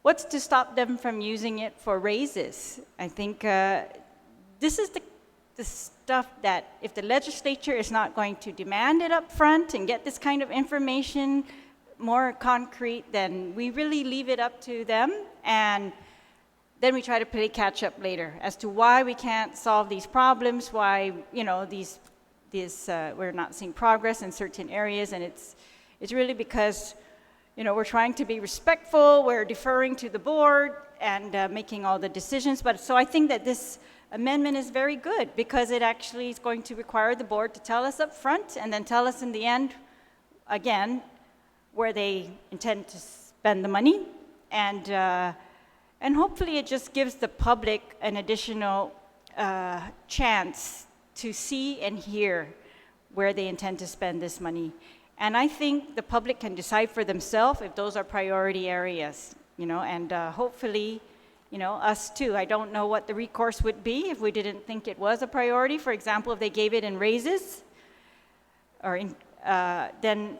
what's to stop them from using it for raises? I think this is the stuff that if the legislature is not going to demand it up front and get this kind of information more concrete, then we really leave it up to them, and then we try to play catch up later as to why we can't solve these problems, why we're not seeing progress in certain areas, and it's really because we're trying to be respectful, we're deferring to the board and making all the decisions. But so I think that this amendment is very good because it actually is going to require the board to tell us up front and then tell us in the end, again, where they intend to spend the money. And hopefully it just gives the public an additional chance to see and hear where they intend to spend this money. And I think the public can decide for themselves if those are priority areas, and hopefully, us too. I don't know what the recourse would be if we didn't think it was a priority. For example, if they gave it in raises, or then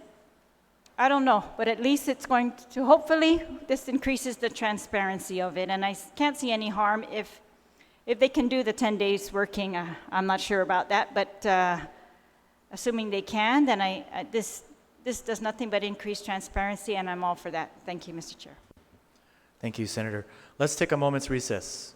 I don't know, but at least it's going to, hopefully, this increases the transparency of it. And I can't see any harm if they can do the 10 days working. I'm not sure about that, but assuming they can, then this does nothing but increase transparency, and I'm all for that. Thank you, Mr. Chair. Thank you, Senator. Let's take a moment's recess.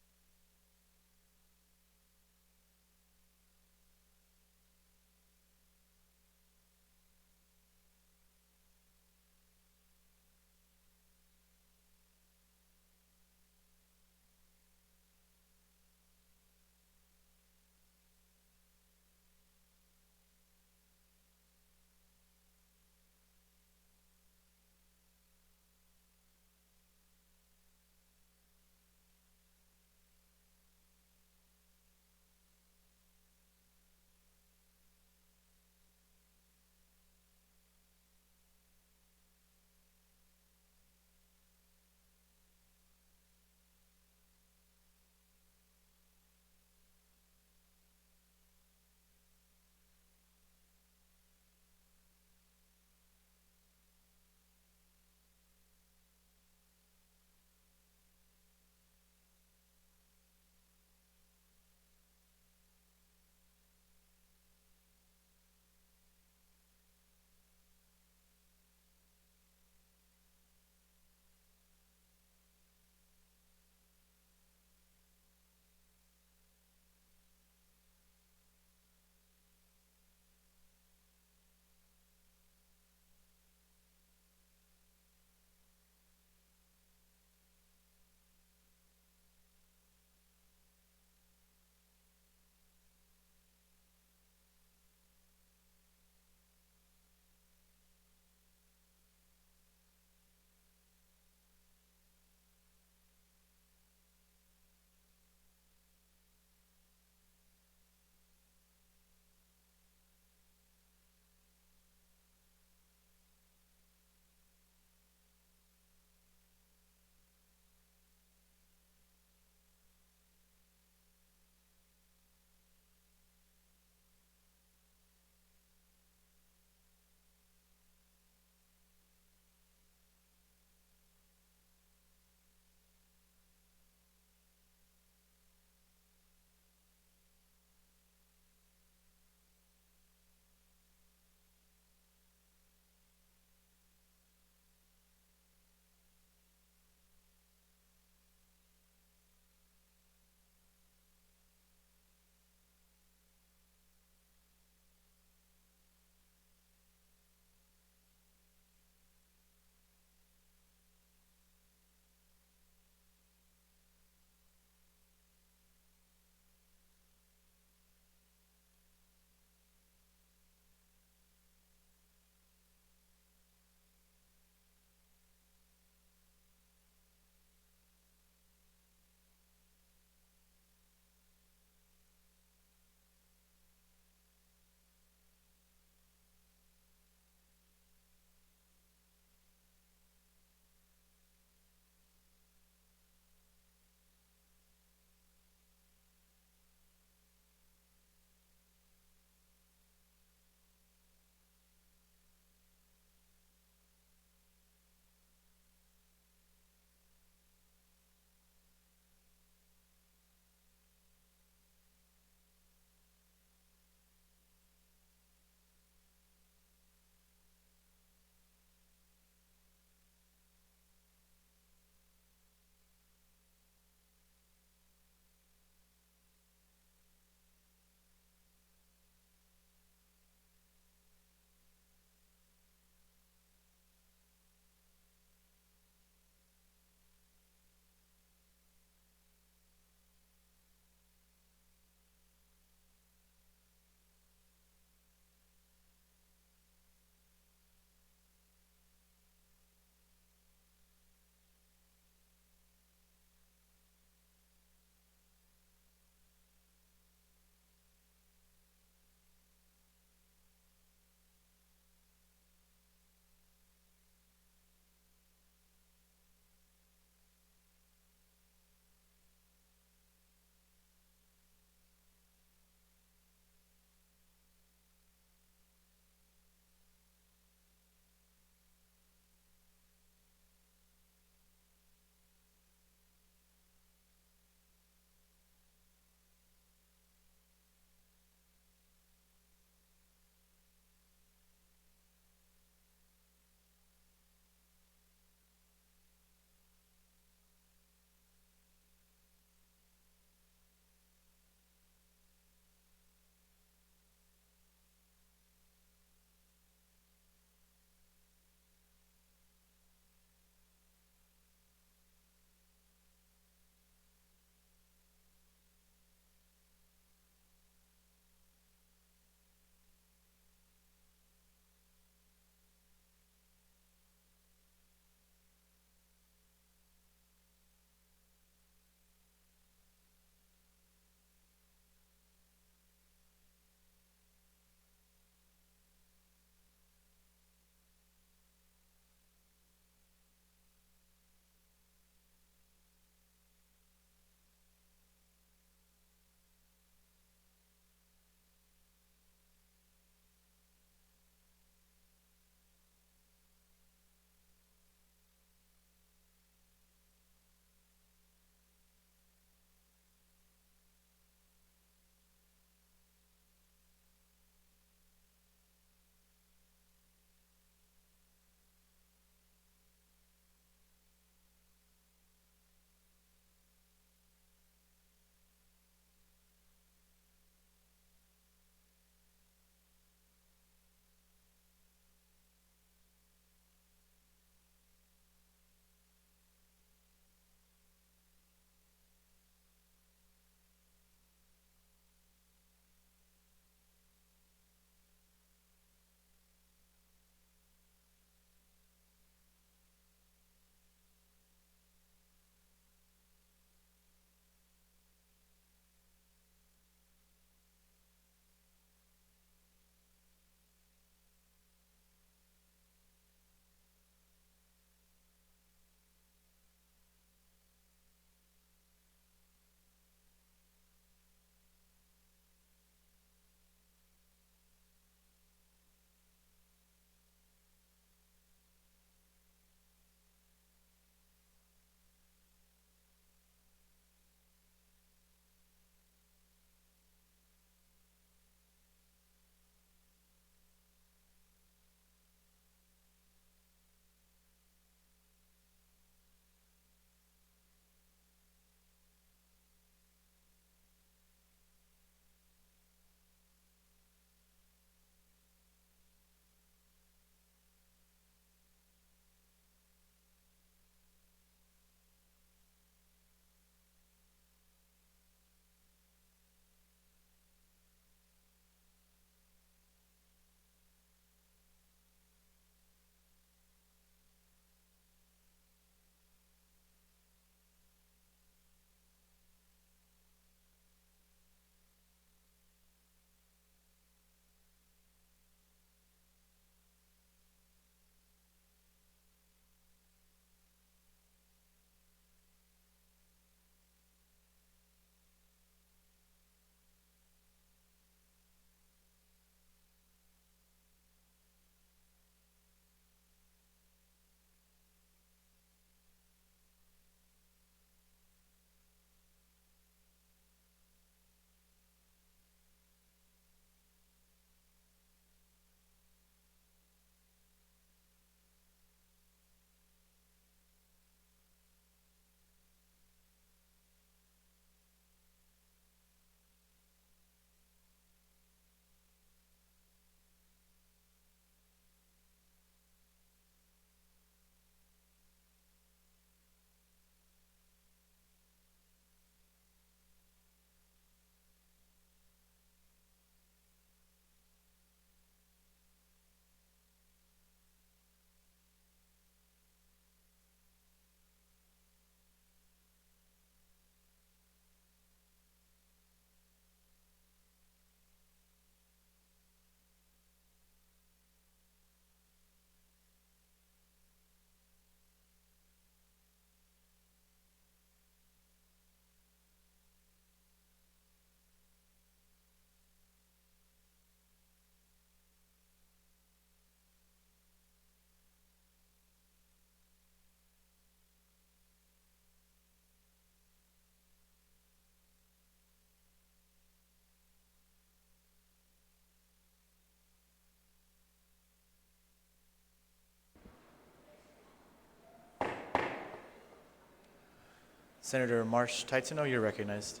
Senator Marsh Taitzino, you're recognized.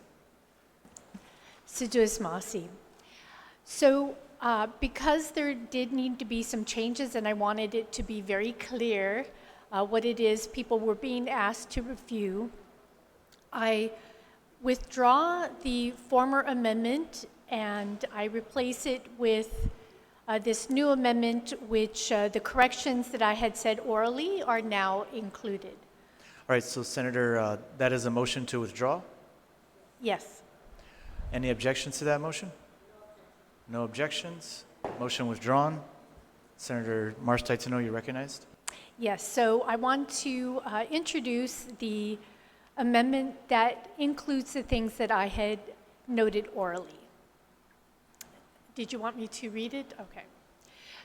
Siduous Masi. So because there did need to be some changes and I wanted it to be very clear what it is people were being asked to review, I withdraw the former amendment and I replace it with this new amendment, which the corrections that I had said orally are now included. All right, so Senator, that is a motion to withdraw. Yes. Any objections to that motion? No objections. Motion withdrawn. Senator Marsh Taitzino, you're recognized. Yes, so I want to introduce the amendment that includes the things that I had noted orally. Did you want me to read it? Okay.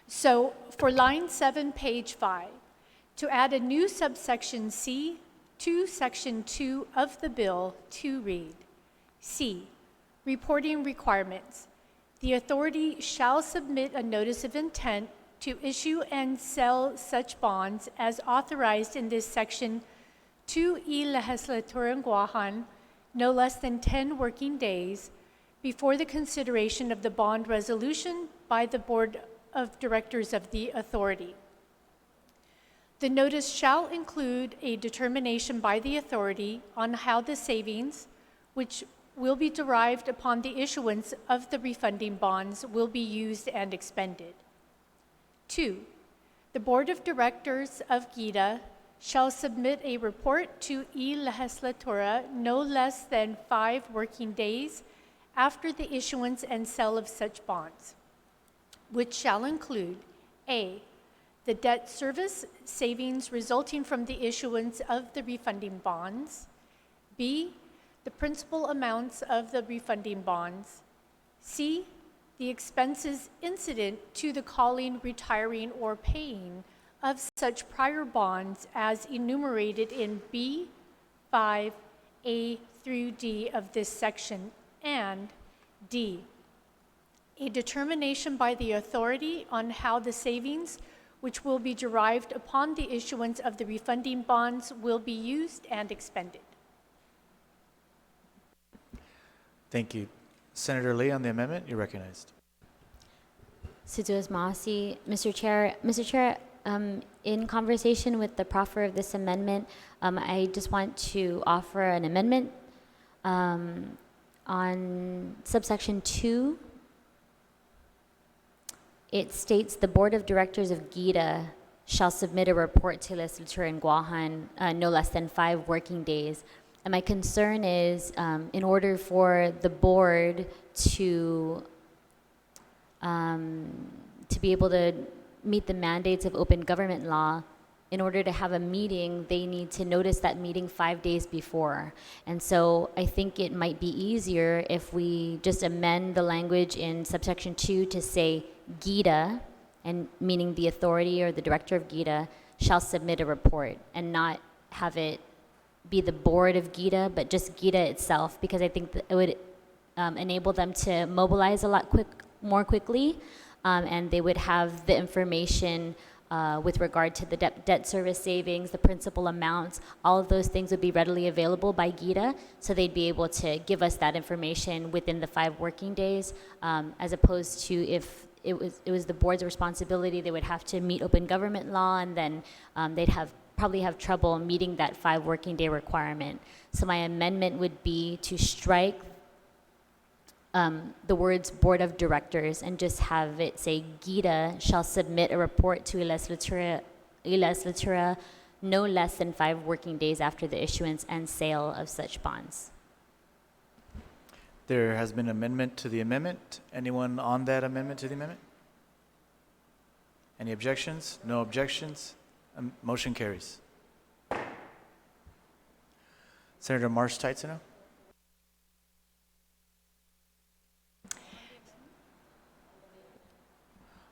So for line 7, page 5, to add a new subsection C to section 2 of the bill to read, C, reporting requirements. The authority shall submit a notice of intent to issue and sell such bonds as authorized in this section to y Legislature en Guahan no less than 10 working days before the consideration of the bond resolution by the Board of Directors of the authority. The notice shall include a determination by the authority on how the savings, which will be derived upon the issuance of the refunding bonds, will be used and expended. 2, the Board of Directors of GIDA shall submit a report to y Legislatura no less than 5 working days after the issuance and sale of such bonds, which shall include A, the debt service savings resulting from the issuance of the refunding bonds, B, the principal amounts of the refunding bonds, C, the expenses incident to the calling, retiring, or paying of such prior bonds as enumerated in B, 5, A through D of this section, and D, a determination by the authority on how the savings, which will be derived upon the issuance of the refunding bonds, will be used and expended. Thank you. Senator Lee, on the amendment, you're recognized. Siduous Masi. Mr. Chair, in conversation with the proffer of this amendment, I just want to offer an amendment on subsection 2. It states the Board of Directors of GIDA shall submit a report to Legislature in Guahan no less than 5 working days. And my concern is, in order for the board to be able to meet the mandates of open government law, in order to have a meeting, they need to notice that meeting 5 days before. And so I think it might be easier if we just amend the language in subsection 2 to say GIDA, and meaning the authority or the director of GIDA shall submit a report, and not have it be the board of GIDA, but just GIDA itself, because I think that it would enable them to mobilize a lot more quickly, and they would have the information with regard to the debt service savings, the principal amounts, all of those things would be readily available by GIDA, so they'd be able to give us that information within the 5 working days, as opposed to if it was the board's responsibility, they would have to meet open government law, and then they'd probably have trouble meeting that 5 working day requirement. So my amendment would be to strike the words Board of Directors and just have it say GIDA shall submit a report to Legislatura no less than 5 working days after the issuance and sale of such bonds. There has been amendment to the amendment. Anyone on that amendment to the amendment? Any objections? No objections. Motion carries. Senator Marsh Taitzino.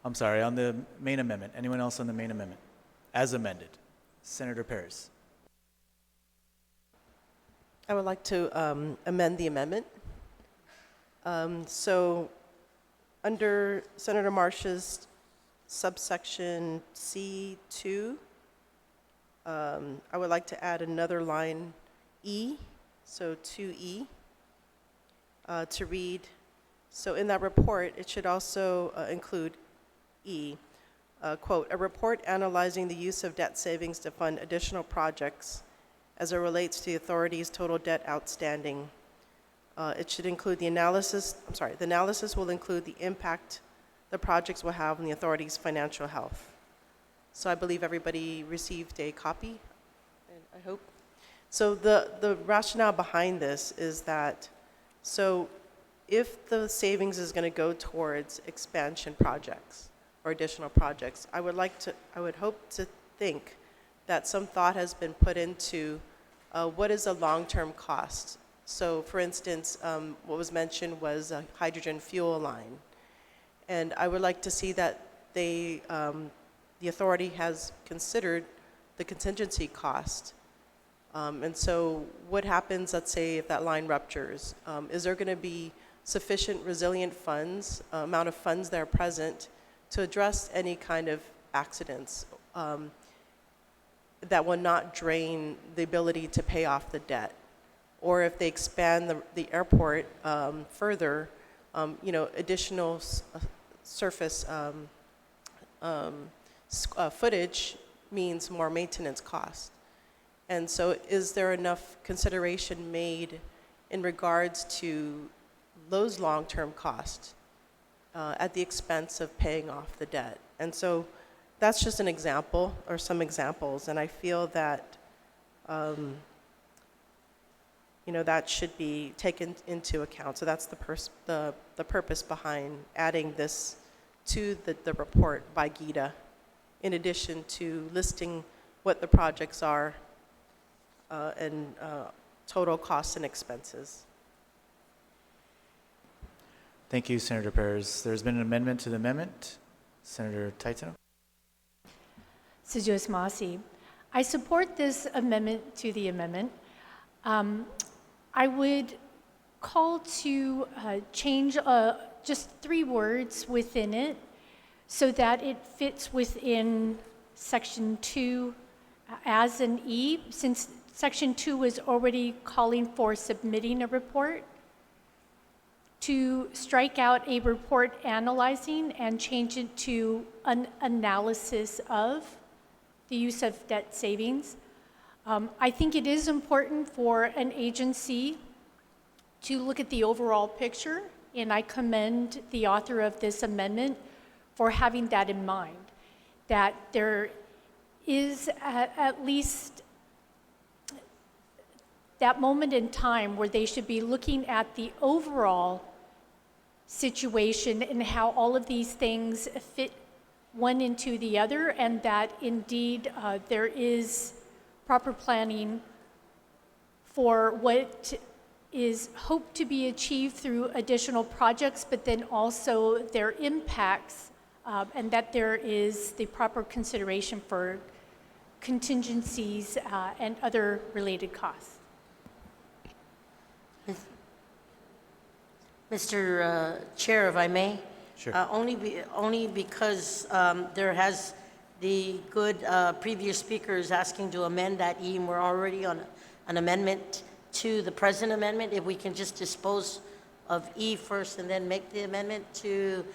I'm sorry, on the main amendment. Anyone else on the main amendment? As amended. Senator Perez. I would like to amend the amendment. So under Senator Marsh's subsection C2, I would like to add another line, E, so 2E, to read, so in that report, it should also include E, quote, "A report analyzing the use of debt savings to fund additional projects as it relates to the authority's total debt outstanding." It should include the analysis will include the impact the projects will have on the authority's financial health. So I believe everybody received a copy, and I hope. So the rationale behind this is that, so if the savings is going to go towards expansion projects or additional projects, I would hope to think that some thought has been put into what is a long-term cost. So for instance, what was mentioned was a hydrogen fuel line. And I would like to see that the authority has considered the contingency cost. And so what happens, let's say, if that line ruptures? Is there going to be sufficient resilient funds, amount of funds that are present to address any kind of accidents that will not drain the ability to pay off the debt? Or if they expand the airport further, additional surface footage means more maintenance cost. And so is there enough consideration made in regards to those long-term costs at the expense of paying off the debt? And so that's just an example, or some examples, and I feel that that should be taken into account. So that's the purpose behind adding this to the report by GITA, in addition to listing what the projects are and total costs and expenses. Thank you, Senator Perez. There's been an amendment to the amendment. Senator Pt.2. Sejus Masi. I support this amendment to the amendment. I would call to change just 3 words within it so that it fits within Section 2 as an E, since Section 2 is already calling for submitting a report, to strike out a report analyzing and change it to an analysis of the use of debt savings. I think it is important for an agency to look at the overall picture, and I commend the author of this amendment for having that in mind, that there is at least that moment in time where they should be looking at the overall situation and how all of these things fit one into the other, and that indeed there is proper planning for what is hoped to be achieved through additional projects, but then also their impacts, and that there is the proper consideration for contingencies and other related costs. Mr. Chair, if I may? Sure. Only because there has the good previous speakers asking to amend that E, and we're already on an amendment to the present amendment. If we can just dispose of E first and then make the amendment to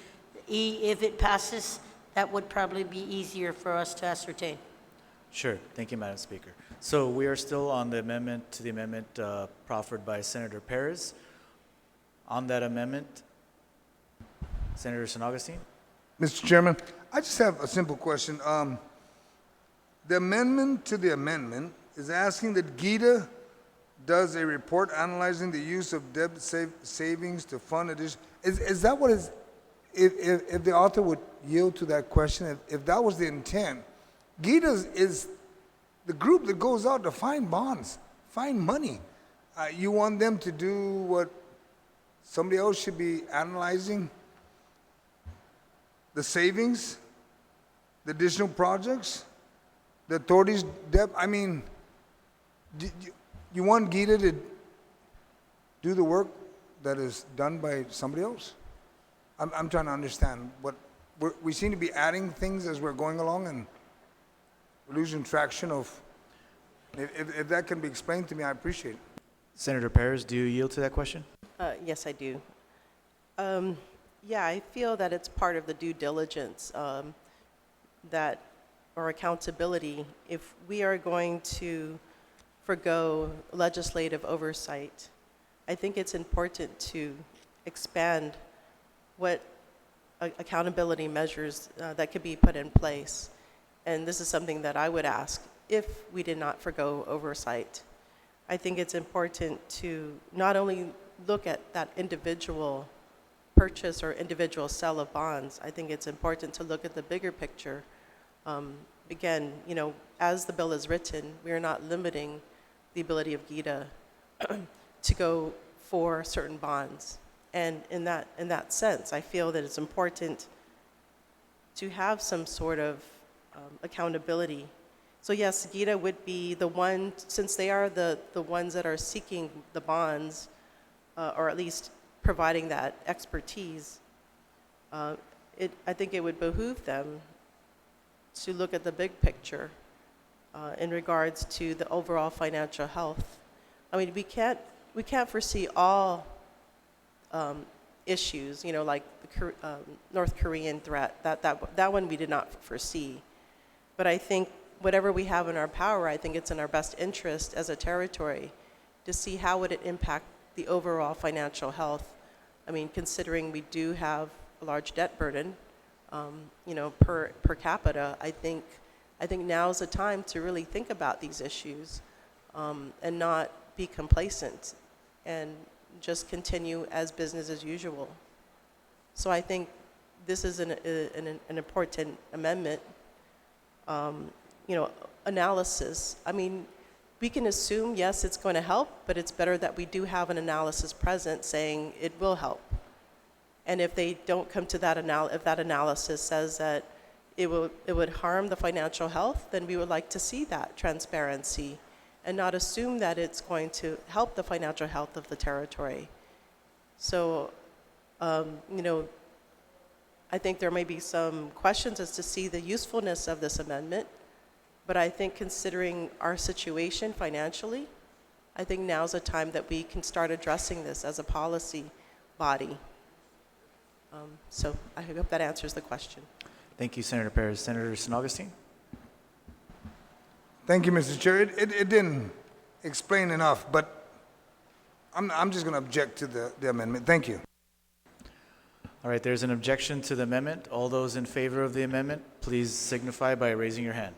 E, if it passes, that would probably be easier for us to ascertain. Sure. Thank you, Madam Speaker. So we are still on the amendment to the amendment proffered by Senator Perez. On that amendment, Senator San Augustine? Mr. Chairman, I just have a simple question. The amendment to the amendment is asking that GITA does a report analyzing the use of debt savings to fund addition. Is that what is, if the author would yield to that question, if that was the intent, GITA is the group that goes out to find bonds, find money. You want them to do what somebody else should be analyzing? The savings, the additional projects, the authorities' debt. I mean, you want GITA to do the work that is done by somebody else? I'm trying to understand what we seem to be adding things as we're going along, and we're losing traction of. If that can be explained to me, I appreciate it. Senator Perez, do you yield to that question? Yes, I do. Yeah, I feel that it's part of the due diligence that, or accountability, if we are going to forgo legislative oversight, I think it's important to expand what accountability measures that could be put in place. And this is something that I would ask if we did not forgo oversight. I think it's important to not only look at that individual purchase or individual sale of bonds. I think it's important to look at the bigger picture. Again, you know, as the bill is written, we are not limiting the ability of GITA to go for certain bonds. And in that sense, I feel that it's important to have some sort of accountability. So yes, GITA would be the one, since they are the ones that are seeking the bonds, or at least providing that expertise, I think it would behoove them to look at the big picture in regards to the overall financial health. I mean, we can't foresee all issues, you know, like the North Korean threat. That one we did not foresee. But I think whatever we have in our power, I think it's in our best interest as a territory to see how would it impact the overall financial health. I mean, considering we do have a large debt burden, you know, per capita, I think now's the time to really think about these issues and not be complacent and just continue as business as usual. So I think this is an important amendment. You know, analysis. I mean, we can assume, yes, it's going to help, but it's better that we do have an analysis present saying it will help. And if they don't come to that if that analysis says that it would harm the financial health, then we would like to see that transparency and not assume that it's going to help the financial health of the territory. So, you know, I think there may be some questions as to see the usefulness of this amendment, but I think considering our situation financially, I think now's a time that we can start addressing this as a policy body. So I hope that answers the question. Thank you, Senator Perez. Senator San Augustine? Thank you, Mr. Chair. It didn't explain enough, but I'm just going to object to the amendment. Thank you. All right, there's an objection to the amendment. All those in favor of the amendment, please signify by raising your hand.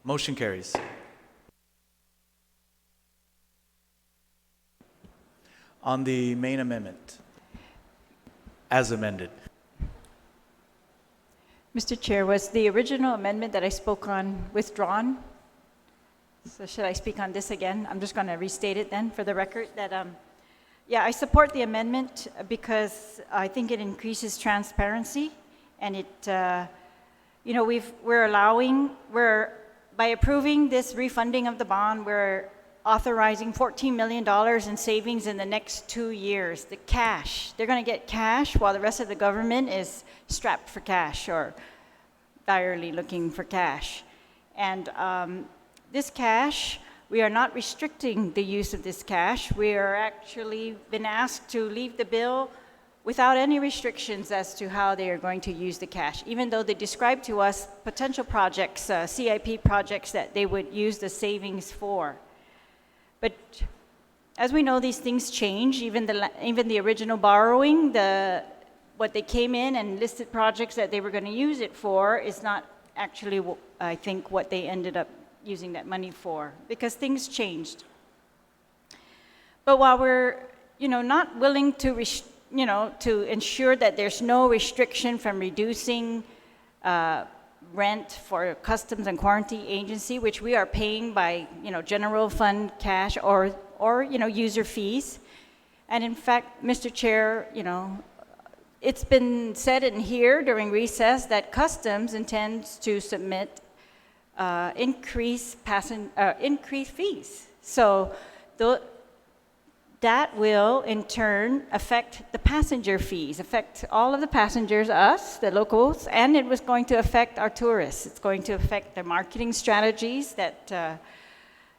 Motion carries. On the main amendment, as amended. Mr. Chair, was the original amendment that I spoke on withdrawn? So should I speak on this again? I'm just going to restate it then for the record that, yeah, I support the amendment because I think it increases transparency and it, you know, by approving this refunding of the bond, we're authorizing $14 million in savings in the next 2 years. The cash, they're going to get cash while the rest of the government is strapped for cash or direly looking for cash. And this cash, we are not restricting the use of this cash. We are actually been asked to leave the bill without any restrictions as to how they are going to use the cash, even though they describe to us potential projects, CIP projects that they would use the savings for. But as we know, these things change. Even the original borrowing, what they came in and listed projects that they were going to use it for is not actually, I think, what they ended up using that money for, because things changed. But while we're, you know, not willing to to ensure that there's no restriction from reducing rent for Customs and Quarantine Agency, which we are paying by, general fund cash or user fees. And in fact, Mr. Chair, it's been said in here during recess that Customs intends to submit increased fees. So that will in turn affect the passenger fees, affect all of the passengers, us, the locals, and it was going to affect our tourists. It's going to affect the marketing strategies that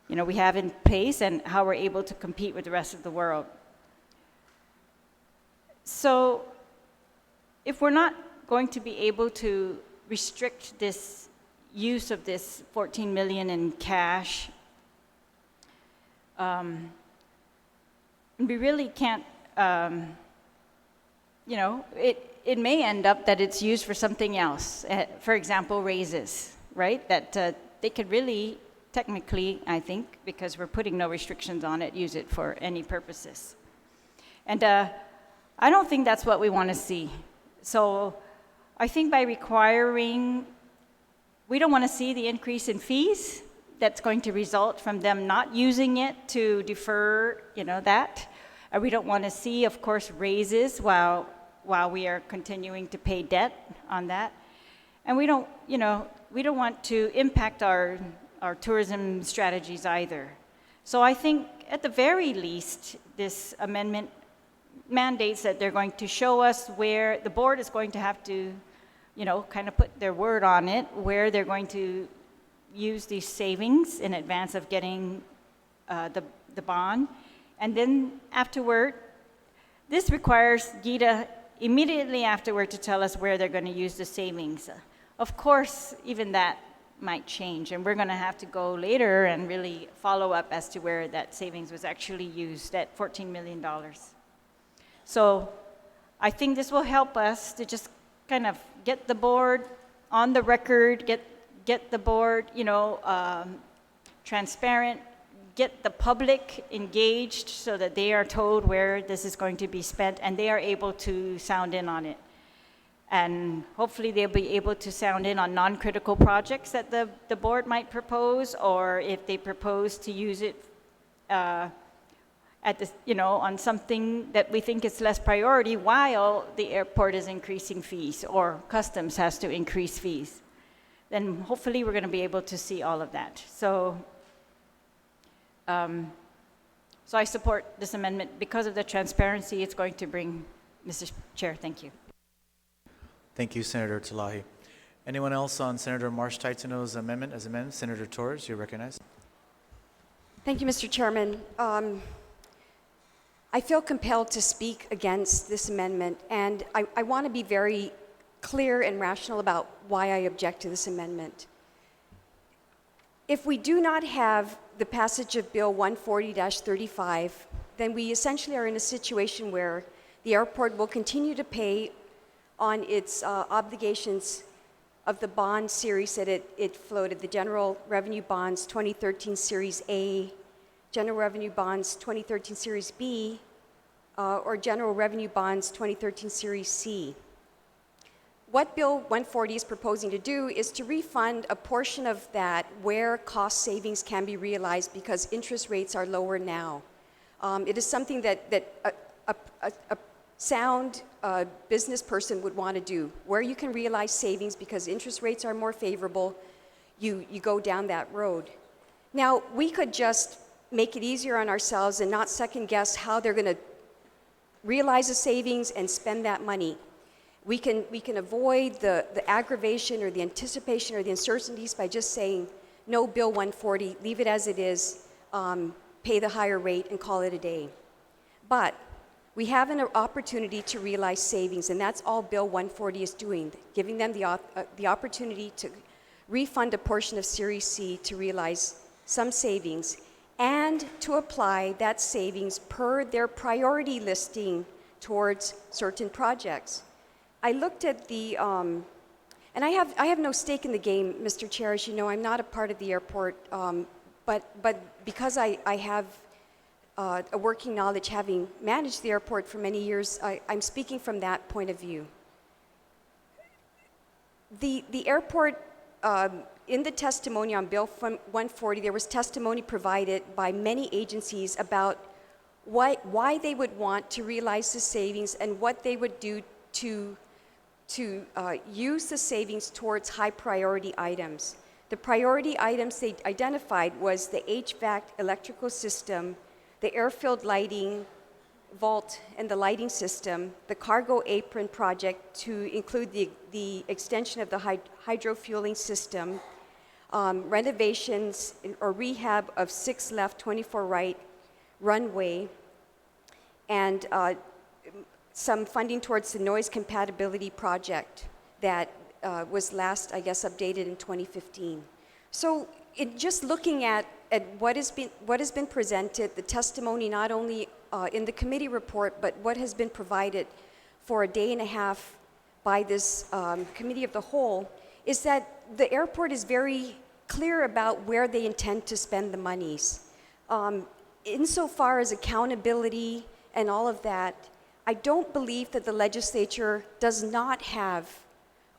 we have in place and how we're able to compete with the rest of the world. So if we're not going to be able to restrict this use of this 14 million in cash, we really can't, it may end up that it's used for something else. For example, raises, right? That they could really, technically, I think, because we're putting no restrictions on it, use it for any purposes. And I don't think that's what we want to see. So I think by requiring, we don't want to see the increase in fees that's going to result from them not using it to defer, that. And we don't want to see, of course, raises while we are continuing to pay debt on that. And we don't want to impact our tourism strategies either. So I think at the very least, this amendment mandates that they're going to show us where the board is going to have to, kind of put their word on it, where they're going to use these savings in advance of getting the bond. And then afterward, this requires GITA immediately afterward to tell us where they're going to use the savings. Of course, even that might change, and we're going to have to go later and really follow up as to where that savings was actually used, that $14 million. So I think this will help us to just kind of get the board on the record, get the board, transparent, get the public engaged so that they are told where this is going to be spent and they are able to sound in on it. And hopefully they'll be able to sound in on non-critical projects that the board might propose, or if they propose to use it on something that we think is less priority while the airport is increasing fees or customs has to increase fees. Then hopefully we're going to be able to see all of that. So I support this amendment because of the transparency it's going to bring. Mr. Chair, thank you. Thank you, Senator Talahi. Anyone else on Senator Marsh-Taitzeno's amendment as amended? Senator Torres, you're recognized. Thank you, Mr. Chairman. I feel compelled to speak against this amendment, and I want to be very clear and rational about why I object to this amendment. If we do not have the passage of Bill 140-35, then we essentially are in a situation where the airport will continue to pay on its obligations of the bond series that it floated, the General Revenue Bonds 2013 Series A, General Revenue Bonds 2013 Series B, or General Revenue Bonds 2013 Series C. What Bill 140 is proposing to do is to refund a portion of that where cost savings can be realized because interest rates are lower now. It is something that a sound business person would want to do. Where you can realize savings because interest rates are more favorable, you go down that road. Now, we could just make it easier on ourselves and not second guess how they're going to realize the savings and spend that money. We can avoid the aggravation or the anticipation or the uncertainties by just saying, no, Bill 140, leave it as it is, pay the higher rate and call it a day. But we have an opportunity to realize savings, and that's all Bill 140 is doing, giving them the opportunity to refund a portion of Series C to realize some savings and to apply that savings per their priority listing towards certain projects. I looked at the, and I have no stake in the game, Mr. Chair. As you know, I'm not a part of the airport, but because I have a working knowledge, having managed the airport for many years, I'm speaking from that point of view. The airport, in the testimony on Bill 140, there was testimony provided by many agencies about why they would want to realize the savings and what they would do to use the savings towards high priority items. The priority items they identified was the HVAC electrical system, the airfield lighting vault and the lighting system, the cargo apron project to include the extension of the hydrofueling system, renovations or rehab of 6 left, 24 right runway, and some funding towards the noise compatibility project that was last, I guess, updated in 2015. So just looking at what has been presented, the testimony not only in the committee report, but what has been provided for a day and a half by this committee of the whole, is that the airport is very clear about where they intend to spend the monies. Insofar as accountability and all of that, I don't believe that the legislature does not have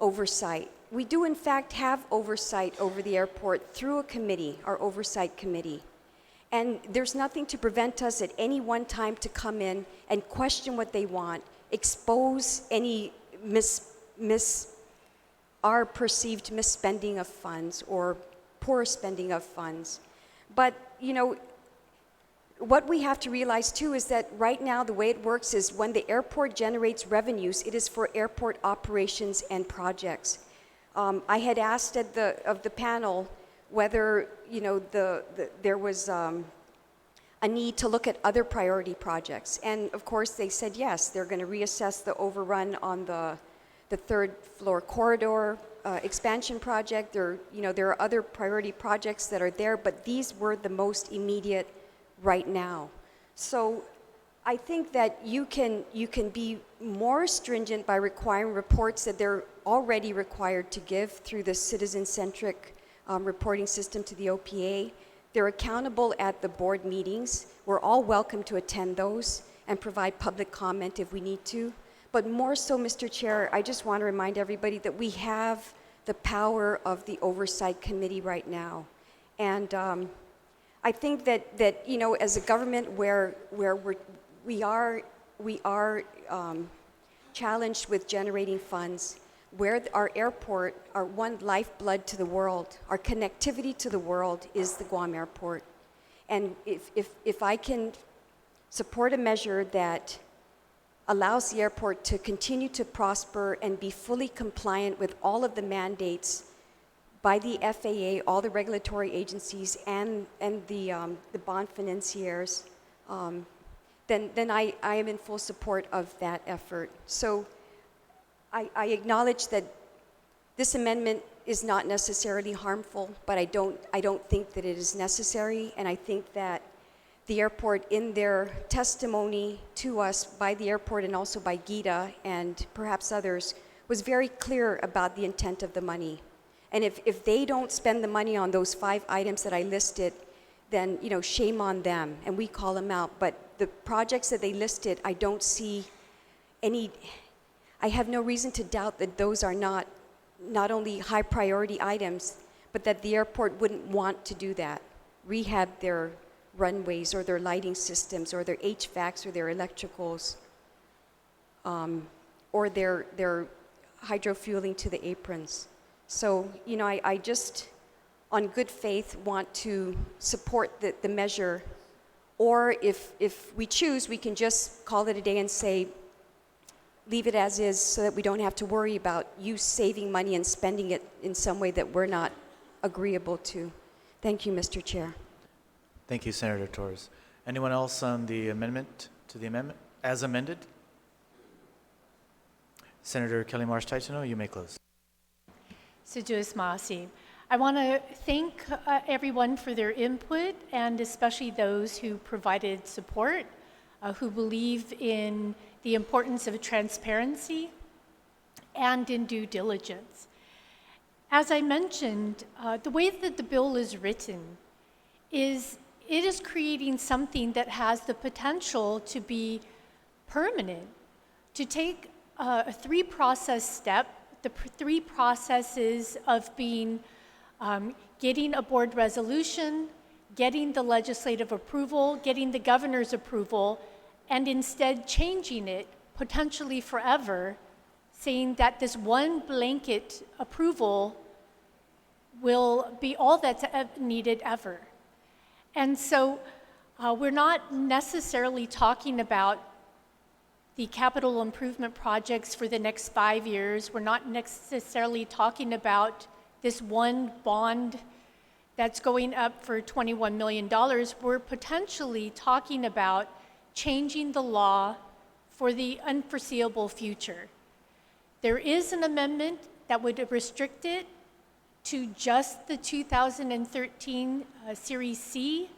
oversight. We do, in fact, have oversight over the airport through a committee, our oversight committee. And there's nothing to prevent us at any one time to come in and question what they want, expose any our perceived misspending of funds or poor spending of funds. But, you know, what we have to realize too is that right now the way it works is when the airport generates revenues, it is for airport operations and projects. I had asked of the panel whether, you know, there was a need to look at other priority projects. And of course they said yes, they're going to reassess the overrun on the third floor corridor expansion project. There are other priority projects that are there, but these were the most immediate right now. So I think that you can be more stringent by requiring reports that they're already required to give through the citizen-centric reporting system to the OPA. They're accountable at the board meetings. We're all welcome to attend those and provide public comment if we need to. But more so, Mr. Chair, I just want to remind everybody that we have the power of the Oversight Committee right now. And I think that you know, as a government where we are challenged with generating funds, where our airport, our one lifeblood to the world, our connectivity to the world is the Guam airport. And if I can support a measure that allows the airport to continue to prosper and be fully compliant with all of the mandates by the FAA, all the regulatory agencies, and the bond financiers, then I am in full support of that effort. So I acknowledge that this amendment is not necessarily harmful, but I don't think that it is necessary, and I think that the airport, in their testimony to us by the airport and also by GITA and perhaps others, was very clear about the intent of the money. And if they don't spend the money on those 5 items that I listed, then, you know, shame on them, and we call them out. But the projects that they listed, I don't see any, I have no reason to doubt that those are not only high priority items, but that the airport wouldn't want to do that, rehab their runways or their lighting systems or their HVACs or their electricals, or their hydrofueling to the aprons. So, you know, I just, on good faith, want to support the measure, or if we choose, we can just call it a day and say, leave it as is so that we don't have to worry about you saving money and spending it in some way that we're not agreeable to. Thank you, Mr. Chair. Thank you, Senator Torres. Anyone else on the amendment, to the amendment as amended? Senator Kelly Marsh Taitano, you may close. Sejus Masi. I want to thank everyone for their input, and especially those who provided support, who believe in the importance of transparency and in due diligence. As I mentioned, the way that the bill is written is it is creating something that has the potential to be permanent, to take a 3-process step, the 3 processes of being getting a board resolution, getting the legislative approval, getting the governor's approval, and instead changing it potentially forever, saying that this one blanket approval will be all that's needed ever. And so We're not necessarily talking about the capital improvement projects for the next 5 years. We're not necessarily talking about this one bond that's going up for $21 million. We're potentially talking about changing the law for the unforeseeable future. There is an amendment that would restrict it to just the 2013 Series C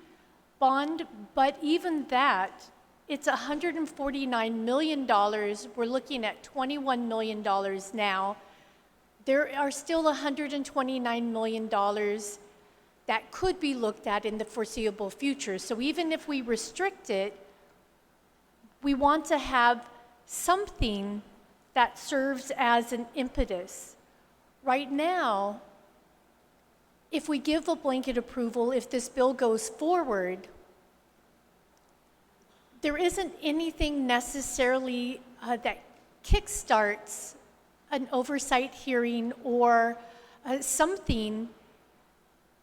bond, but even that, it's $149 million. We're looking at $21 million now. There are still $129 million that could be looked at in the foreseeable future. So even if we restrict it, we want to have something that serves as an impetus. Right now, if we give a blanket approval, if this bill goes forward, there isn't anything necessarily that kickstarts an oversight hearing or something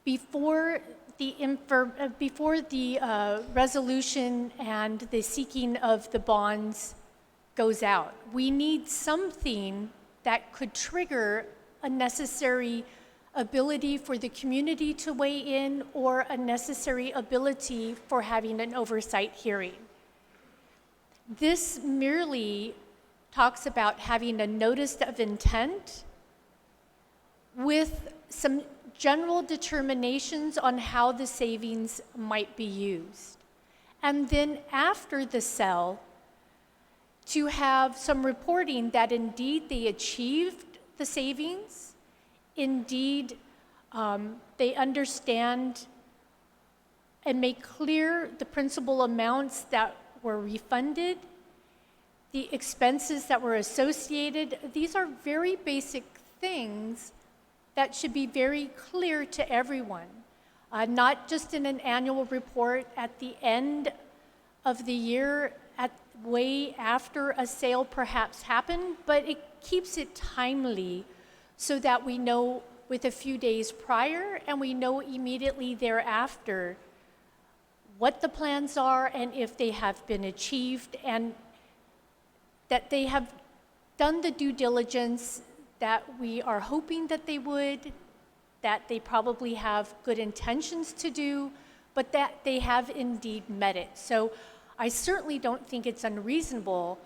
before the resolution and the seeking of the bonds goes out. We need something that could trigger a necessary ability for the community to weigh in or a necessary ability for having an oversight hearing. This merely talks about having a notice of intent with some general determinations on how the savings might be used. And then after the sale, to have some reporting that indeed they achieved the savings, indeed they understand and make clear the principal amounts that were refunded, the expenses that were associated. These are very basic things that should be very clear to everyone, not just in an annual report at the end of the year, way after a sale perhaps happened, but it keeps it timely so that we know with a few days prior and we know immediately thereafter what the plans are and if they have been achieved, and that they have done the due diligence that we are hoping that they would, that they probably have good intentions to do, but that they have indeed met it. So I certainly don't think it's unreasonable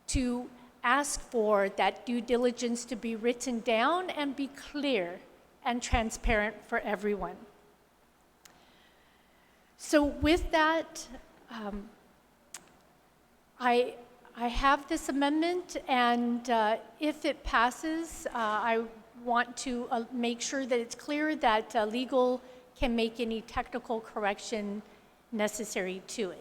to ask for that due diligence to be written down and be clear and transparent for everyone. So with that, I have this amendment, and if it passes, I want to make sure that it's clear that legal can make any technical correction necessary to it.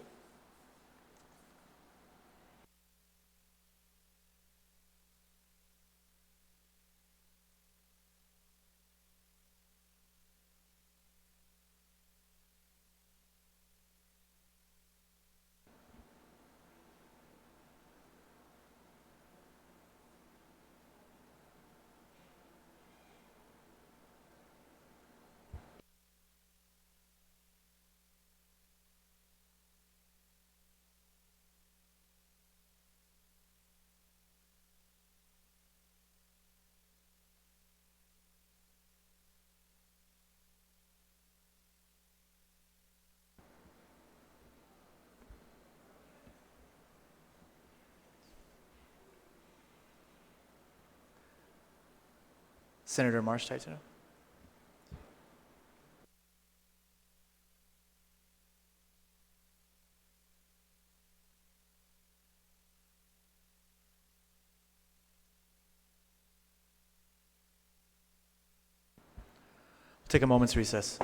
Senator Marsh-Titano. Take a moment's recess.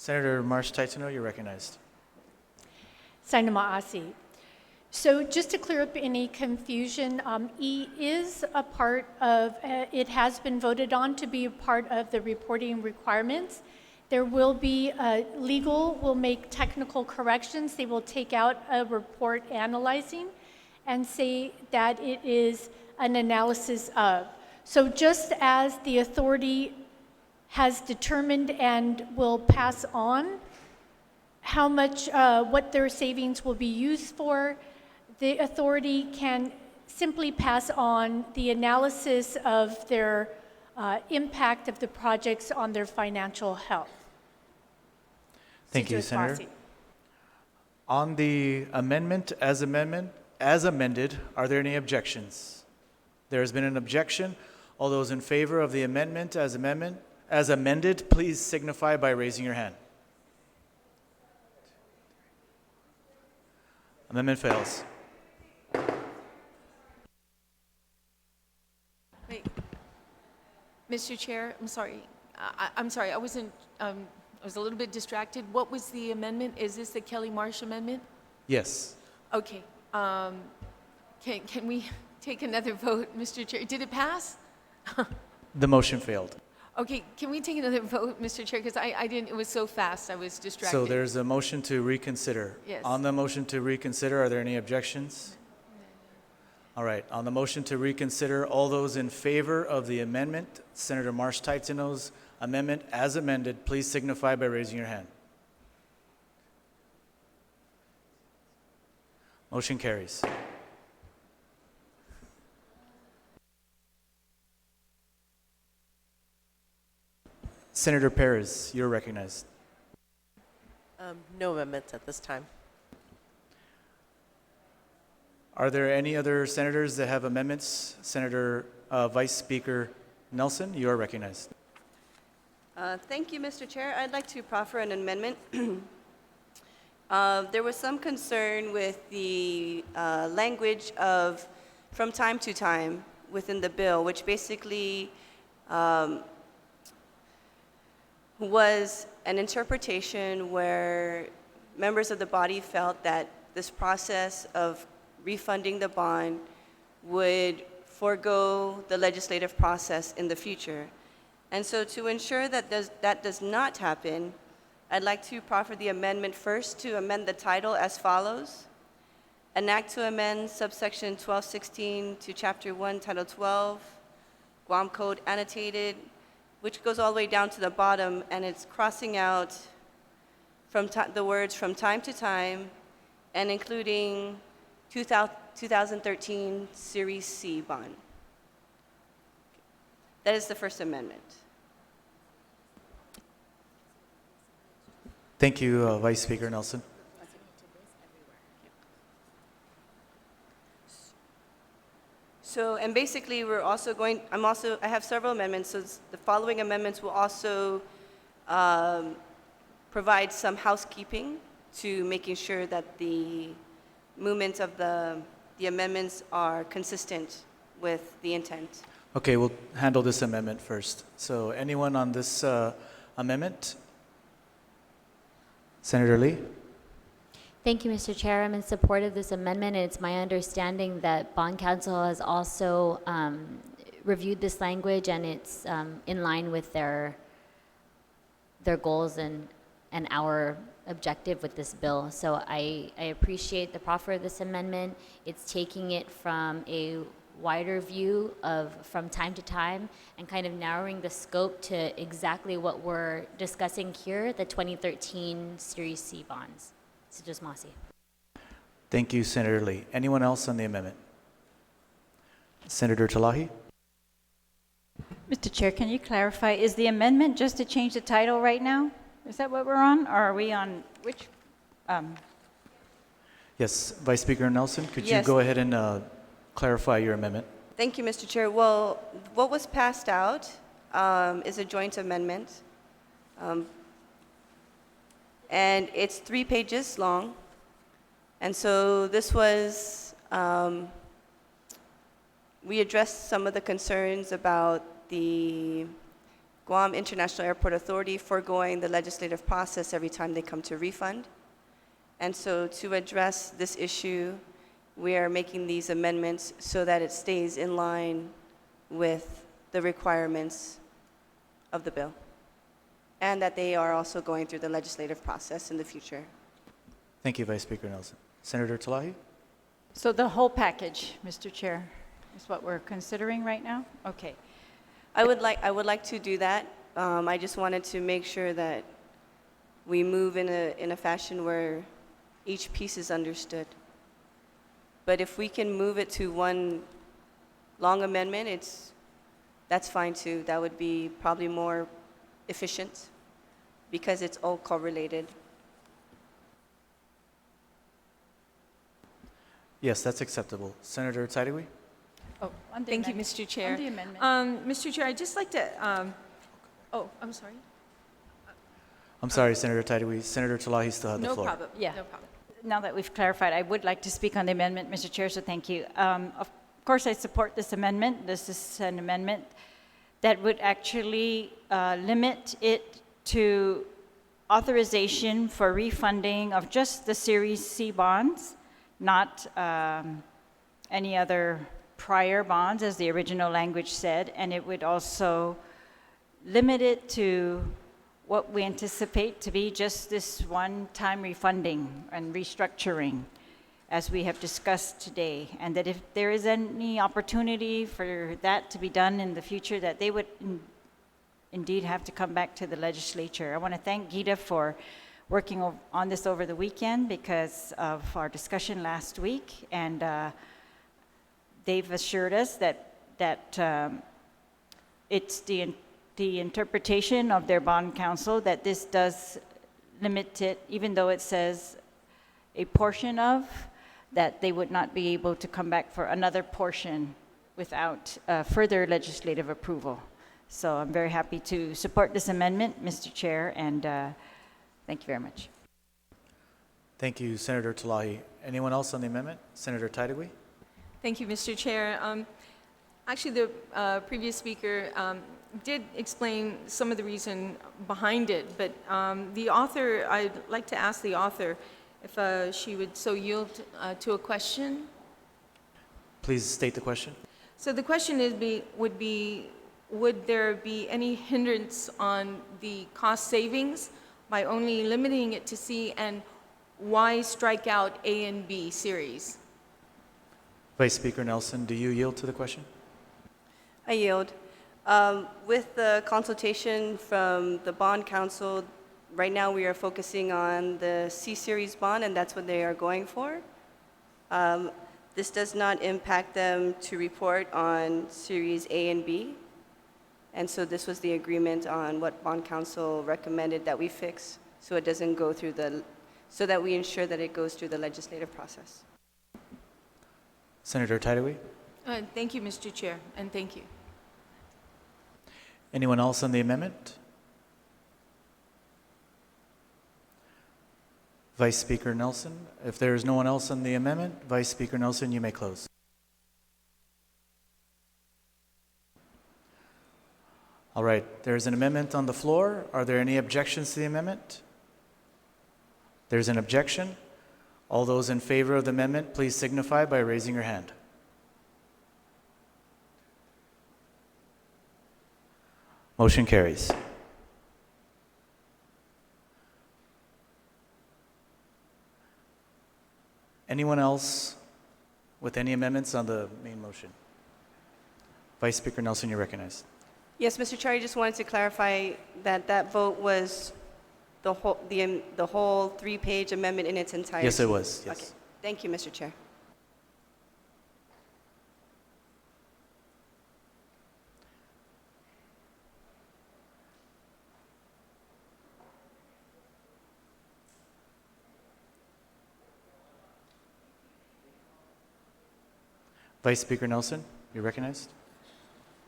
Senator Marsh Taitano, you're recognized. Senator Maasi. So just to clear up any confusion, E is a part of, it has been voted on to be a part of the reporting requirements. There will be, legal will make technical corrections. They will take out a report analyzing and say that it is an analysis of. So just as the authority has determined and will pass on how much, what their savings will be used for, the authority can simply pass on the analysis of their impact of the projects on their financial health. Thank you, Mr. Senator. Esposi. On the amendment, as amended, are there any objections? There has been an objection. All those in favor of the amendment, as amended, please signify by raising your hand. Amendment fails. Wait. Mr. Chair, I'm sorry. I'm sorry, I wasn't, I was a little bit distracted. What was the amendment? Is this the Kelly Marsh amendment? Yes. Okay. Can we take another vote, Mr. Chair? Did it pass? The motion failed. Okay, can we take another vote, Mr. Chair? Because I didn't, it was so fast, I was distracted. So there's a motion to reconsider. Yes. On the motion to reconsider, are there any objections? All right, on the motion to reconsider, all those in favor of the amendment, Senator Marsh Taitano's amendment as amended, please signify by raising your hand. Motion carries. Senator Perez, you're recognized. No amendments at this time. Are there any other senators that have amendments? Senator Vice Speaker Nelson, you are recognized. Thank you, Mr. Chair. I'd like to proffer an amendment. There was some concern with the language of from time to time within the bill, which basically was an interpretation where members of the body felt that this process of refunding the bond would forego the legislative process in the future. And so to ensure that that does not happen, I'd like to proffer the amendment first to amend the title as follows. An act to amend subsection 1216 to chapter 1, title 12, Guam Code annotated, which goes all the way down to the bottom, and it's crossing out from the words from time to time and including 2013 Series C bond. That is the First Amendment. Thank you, Vice Speaker Nelson. So, and basically, we're also going, I have several amendments, so the following amendments will also provide some housekeeping to making sure that the movements of the amendments are consistent with the intent. Okay, we'll handle this amendment first. So anyone on this amendment? Senator Lee? Thank you, Mr. Chair. I'm in support of this amendment, and it's my understanding that Bond Council has also reviewed this language, and it's in line with their goals and our objective with this bill. So I appreciate the proffer of this amendment. It's taking it from a wider view of from time to time and kind of narrowing the scope to exactly what we're discussing here, the 2013 Series C bonds. So just Mossy. Thank you, Senator Lee. Anyone else on the amendment? Senator Talahi? Mr. Chair, can you clarify, is the amendment just to change the title right now? Is that what we're on, or are we on which? Yes, Vice Speaker Nelson, could you Yes. go ahead and clarify your amendment? Thank you, Mr. Chair. Well, what was passed out is a joint amendment. And it's 3 pages long. And so this was, we addressed some of the concerns about the Guam International Airport Authority foregoing the legislative process every time they come to refund. And so to address this issue, we are making these amendments so that it stays in line with the requirements of the bill, and that they are also going through the legislative process in the future. Thank you, Vice Speaker Nelson. Senator Talahi? So the whole package, Mr. Chair, is what we're considering right now? Okay. I would like to do that. I just wanted to make sure that we move in a fashion where each piece is understood. But if we can move it to one long amendment, that's fine too. That would be probably more efficient because it's all correlated. Yes, that's acceptable. Senator Taidewi? Oh, on the Thank you, amendment. Mr. Chair. On the amendment. Mr. Chair, I'd just like to, oh, I'm sorry. I'm sorry, Senator Taidewi. Senator Talahi still had the No floor. problem. Yeah. No problem. Now that we've clarified, I would like to speak on the amendment, Mr. Chair, so thank you. Of course, I support this amendment. This is an amendment that would actually limit it to authorization for refunding of just the Series C bonds, not any other prior bonds, as the original language said, and it would also limit it to what we anticipate to be just this one-time refunding and restructuring, as we have discussed today, and that if there is any opportunity for that to be done in the future, that they would indeed have to come back to the legislature. I want to thank Gita for working on this over the weekend because of our discussion last week, and they've assured us that it's the interpretation of their bond counsel that this does limit it, even though it says a portion of, that they would not be able to come back for another portion without further legislative approval. So I'm very happy to support this amendment, Mr. Chair, and thank you very much. Thank you, Senator Talahi. Anyone else on the amendment? Senator Taidewi? Thank you, Mr. Chair. Actually, the previous speaker did explain some of the reason behind it, but the author, I'd like to ask the author if she would so yield to a question. Please state the question. So the question would there be any hindrance on the cost savings by only limiting it to C, and why strike out A and B series? Vice Speaker Nelson, do you yield to the question? I yield. With the consultation from the bond counsel, right now we are focusing on the C-Series bond, and that's what they are going for. This does not impact them to report on Series A and B. And so this was the agreement on what bond counsel recommended that we fix, so it doesn't go through so that we ensure that it goes through the legislative process. Senator Taidewi? Thank you, Mr. Chair, and thank you. Anyone else on the amendment? Vice Speaker Nelson, if there is no one else on the amendment, Vice Speaker Nelson, you may close. All right, there's an amendment on the floor. Are there any objections to the amendment? There's an objection. All those in favor of the amendment, please signify by raising your hand. Motion carries. Anyone else with any amendments on the main motion? Vice Speaker Nelson, you're recognized. Yes, Mr. Chair, I just wanted to clarify that that vote was the whole three-page amendment in its entirety. Yes, it was. Yes. Okay. Thank you, Mr. Chair. Vice Speaker Nelson, you're recognized.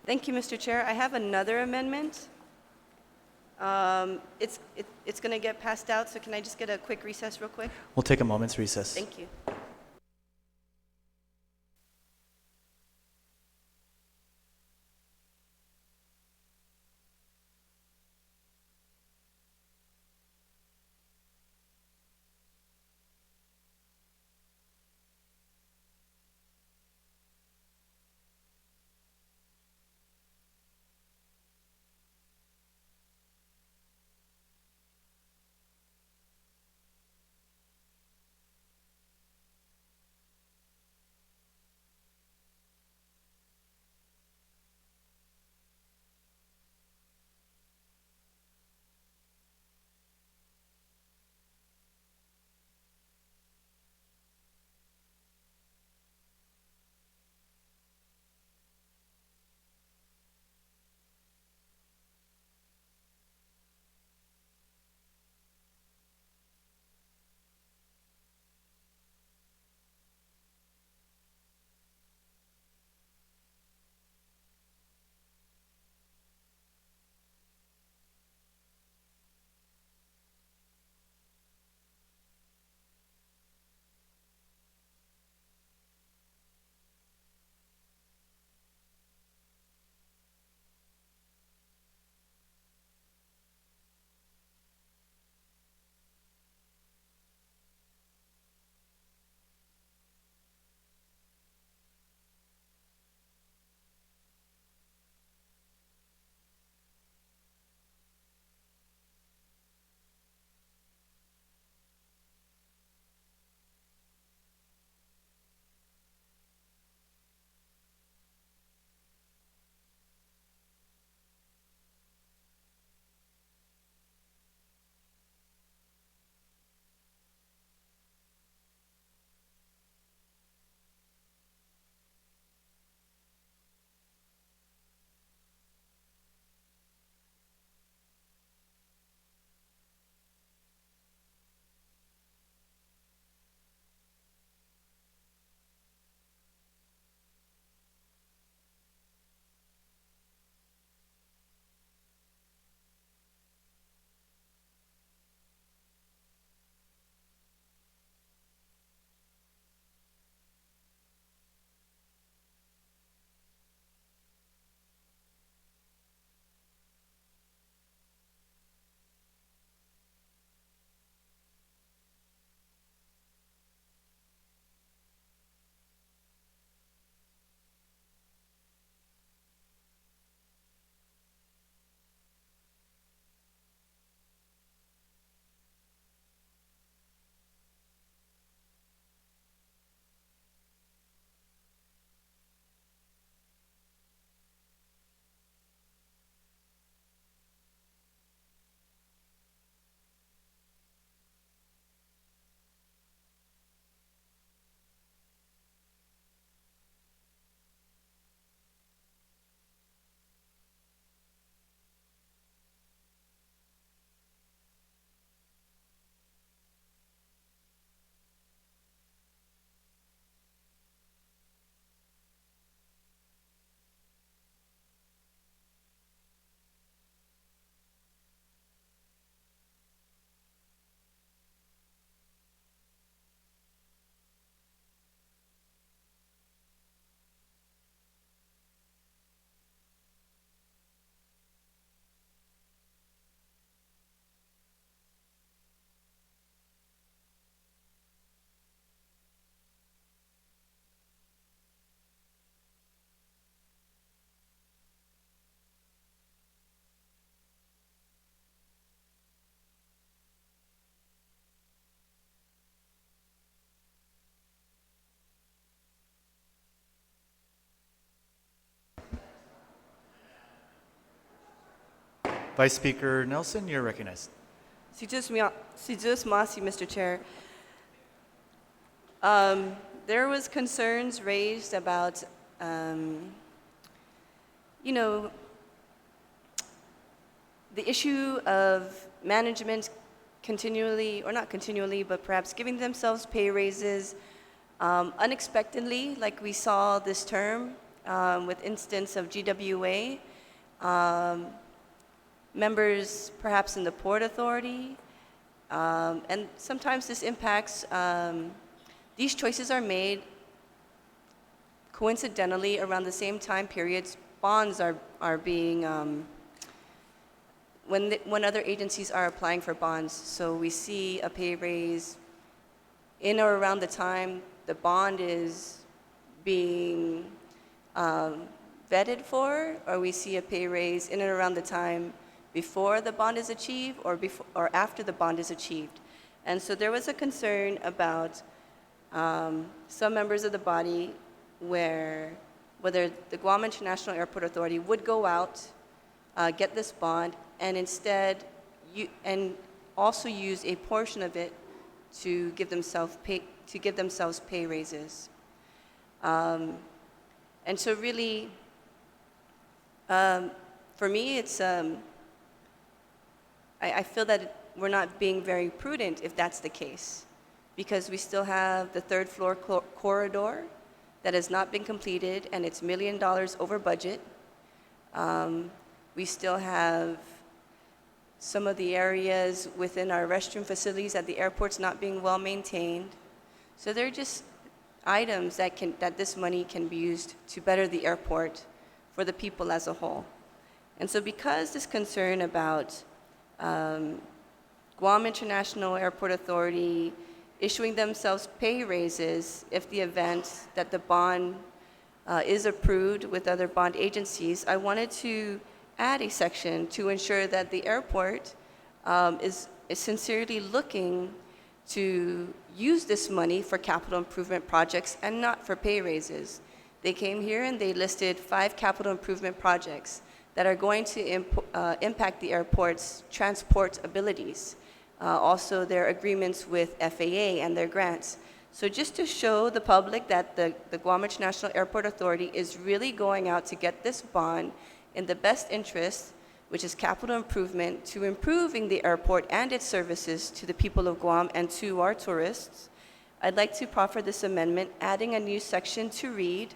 Thank you, Mr. Chair. I have another amendment. It's going to get passed out, so can I just get a quick recess real quick? We'll take a moment's recess. Thank you. Vice Speaker Nelson, you're recognized. Sijus Masi, Mr. Chair. There was concerns raised about, you know, the issue of management continually, or not continually, but perhaps giving themselves pay raises unexpectedly, like we saw this term with instance of GWA, members perhaps in the Port Authority, and sometimes this impacts, these choices are made coincidentally around the same time periods bonds are being, when other agencies are applying for bonds. So we see a pay raise in or around the time the bond is being vetted for, or we see a pay raise in and around the time before the bond is achieved or after the bond is achieved. And so there was a concern about some members of the body whether the Guam International Airport Authority would go out, get this bond, and instead also use a portion of it to give themselves pay raises. And so really, for me, it's I feel that we're not being very prudent if that's the case, because we still have the third floor corridor that has not been completed, and it's $1 million over budget. We still have some of the areas within our restroom facilities at the airports not being well maintained. So they're just items that this money can be used to better the airport for the people as a whole. And so because this concern about Guam International Airport Authority issuing themselves pay raises if the event that the bond is approved with other bond agencies, I wanted to add a section to ensure that the airport is sincerely looking to use this money for capital improvement projects and not for pay raises. They came here and they listed 5 capital improvement projects that are going to impact the airport's transport abilities. Also, their agreements with FAA and their grants. So just to show the public that the Guam International Airport Authority is really going out to get this bond in the best interest, which is capital improvement, to improving the airport and its services to the people of Guam and to our tourists, I'd like to proffer this amendment, adding a new section to read,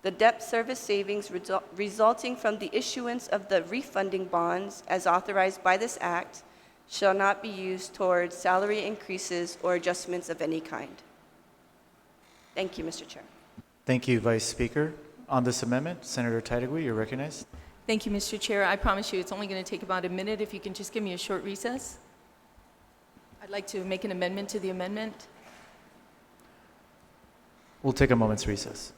the debt service savings resulting from the issuance of the refunding bonds as authorized by this act shall not be used towards salary increases or adjustments of any kind. Thank you, Mr. Chair. Thank you, Vice Speaker. On this amendment, Senator Titagui, you're recognized. Thank you, Mr. Chair. I promise you it's only going to take about a minute. If you can just give me a short recess. I'd like to make an amendment to the amendment. We'll take a moment's recess.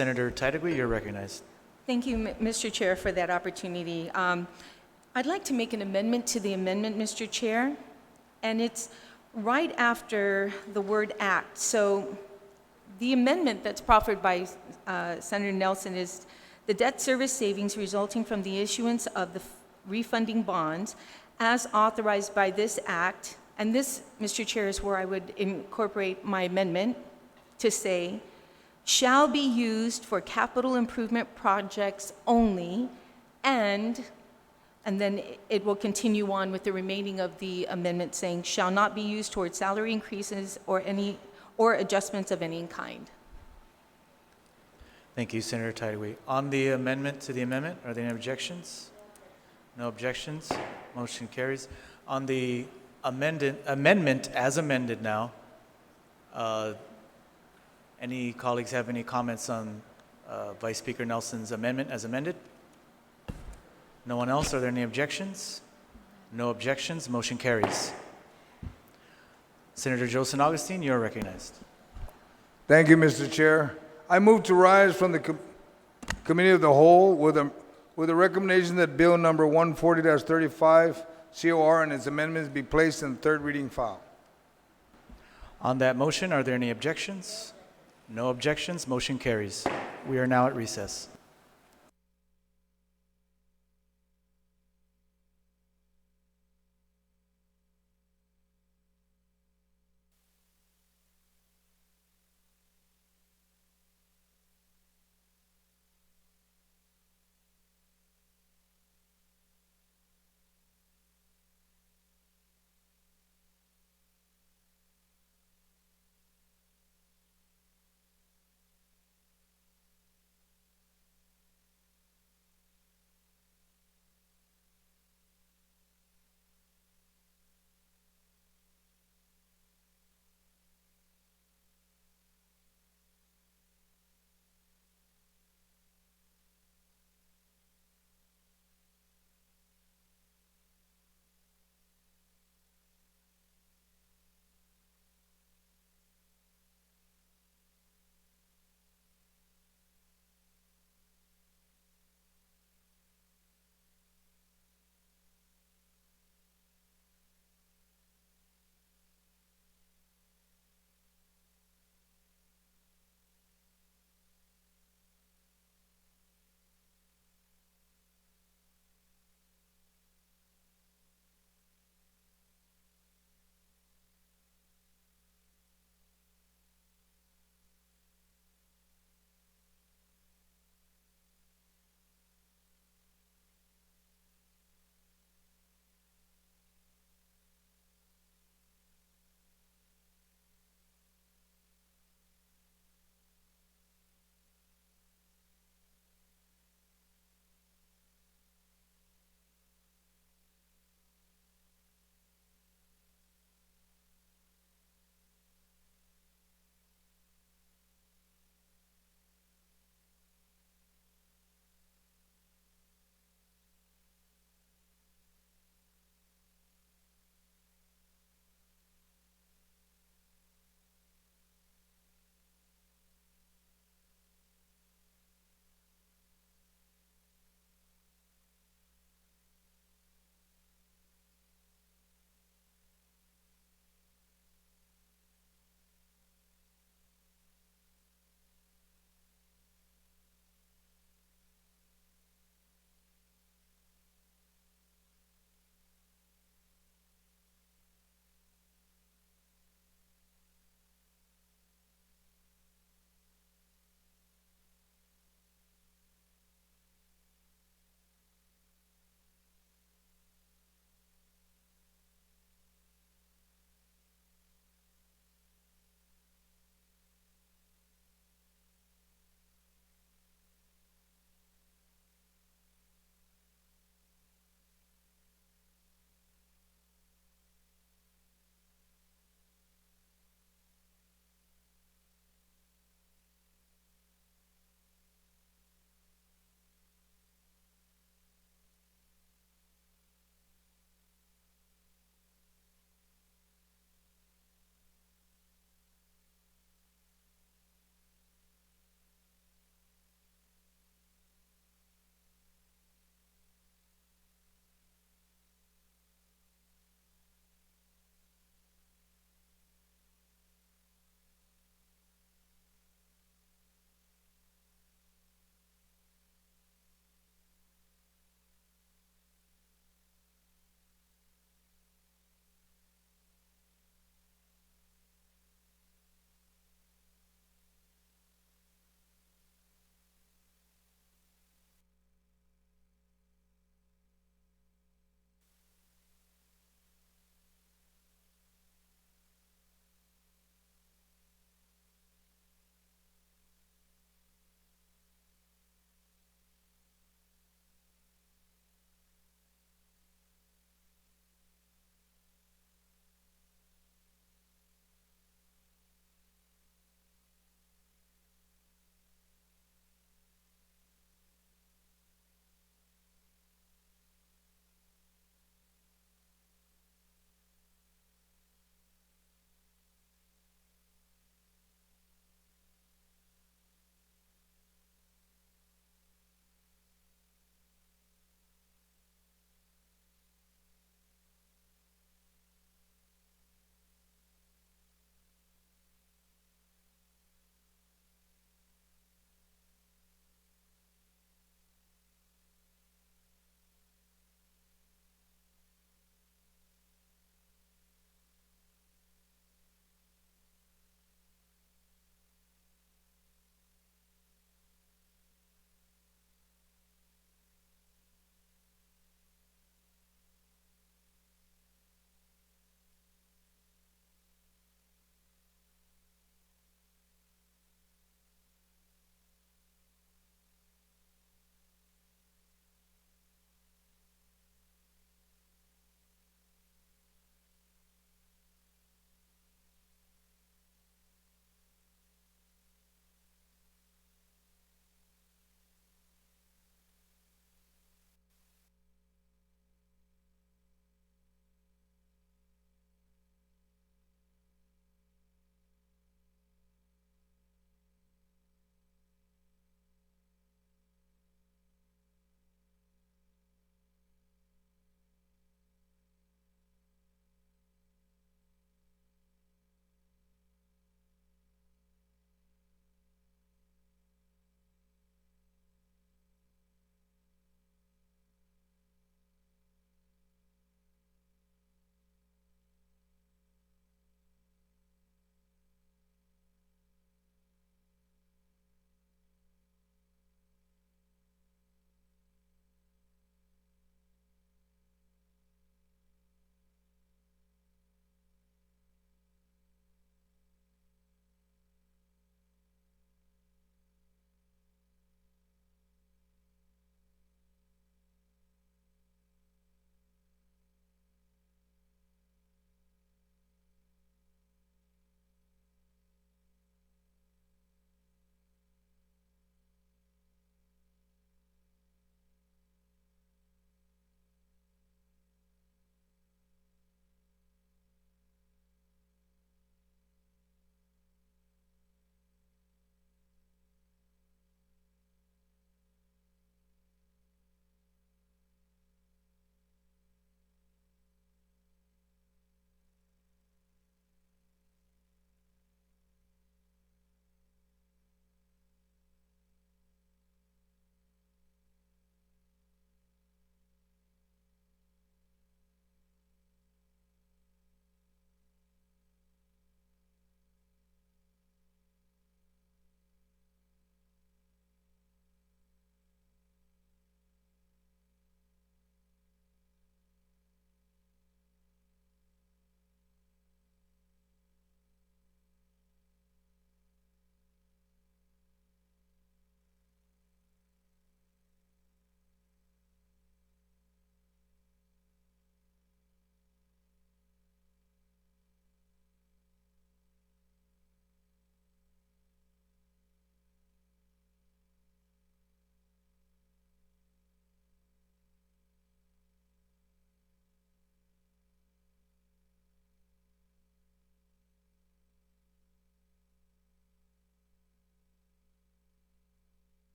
Senator Titlegy, you're recognized. Thank you, Mr. Chair, for that opportunity. I'd like to make an amendment to the amendment, Mr. Chair, and it's right after the word act. So the amendment that's proffered by Senator Nelson is the debt service savings resulting from the issuance of the refunding bonds as authorized by this act, and this, Mr. Chair, is where I would incorporate my amendment to say, shall be used for capital improvement projects only, and then it will continue on with the remaining of the amendment saying, shall not be used towards salary increases or adjustments of any kind. Thank you, Senator Titlegy. On the amendment to the amendment, are there any objections? No objections. Motion carries. On the amendment as amended now, any colleagues have any comments on Vice Speaker Nelson's amendment as amended? No one else? Are there any objections? No objections. Motion carries. Senator Joseph Augustine, you're recognized. Thank you, Mr. Chair. I move to rise from the Committee of the Whole with a recommendation that Bill number 140-35, COR, and its amendments be placed in third reading file. On that motion, are there any objections? No objections. Motion carries. We are now at recess.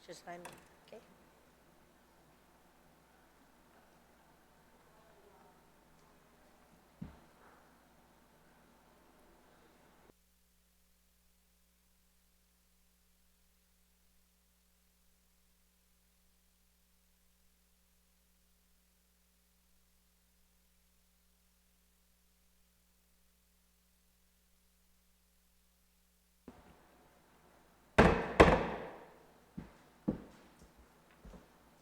Just sign them, okay?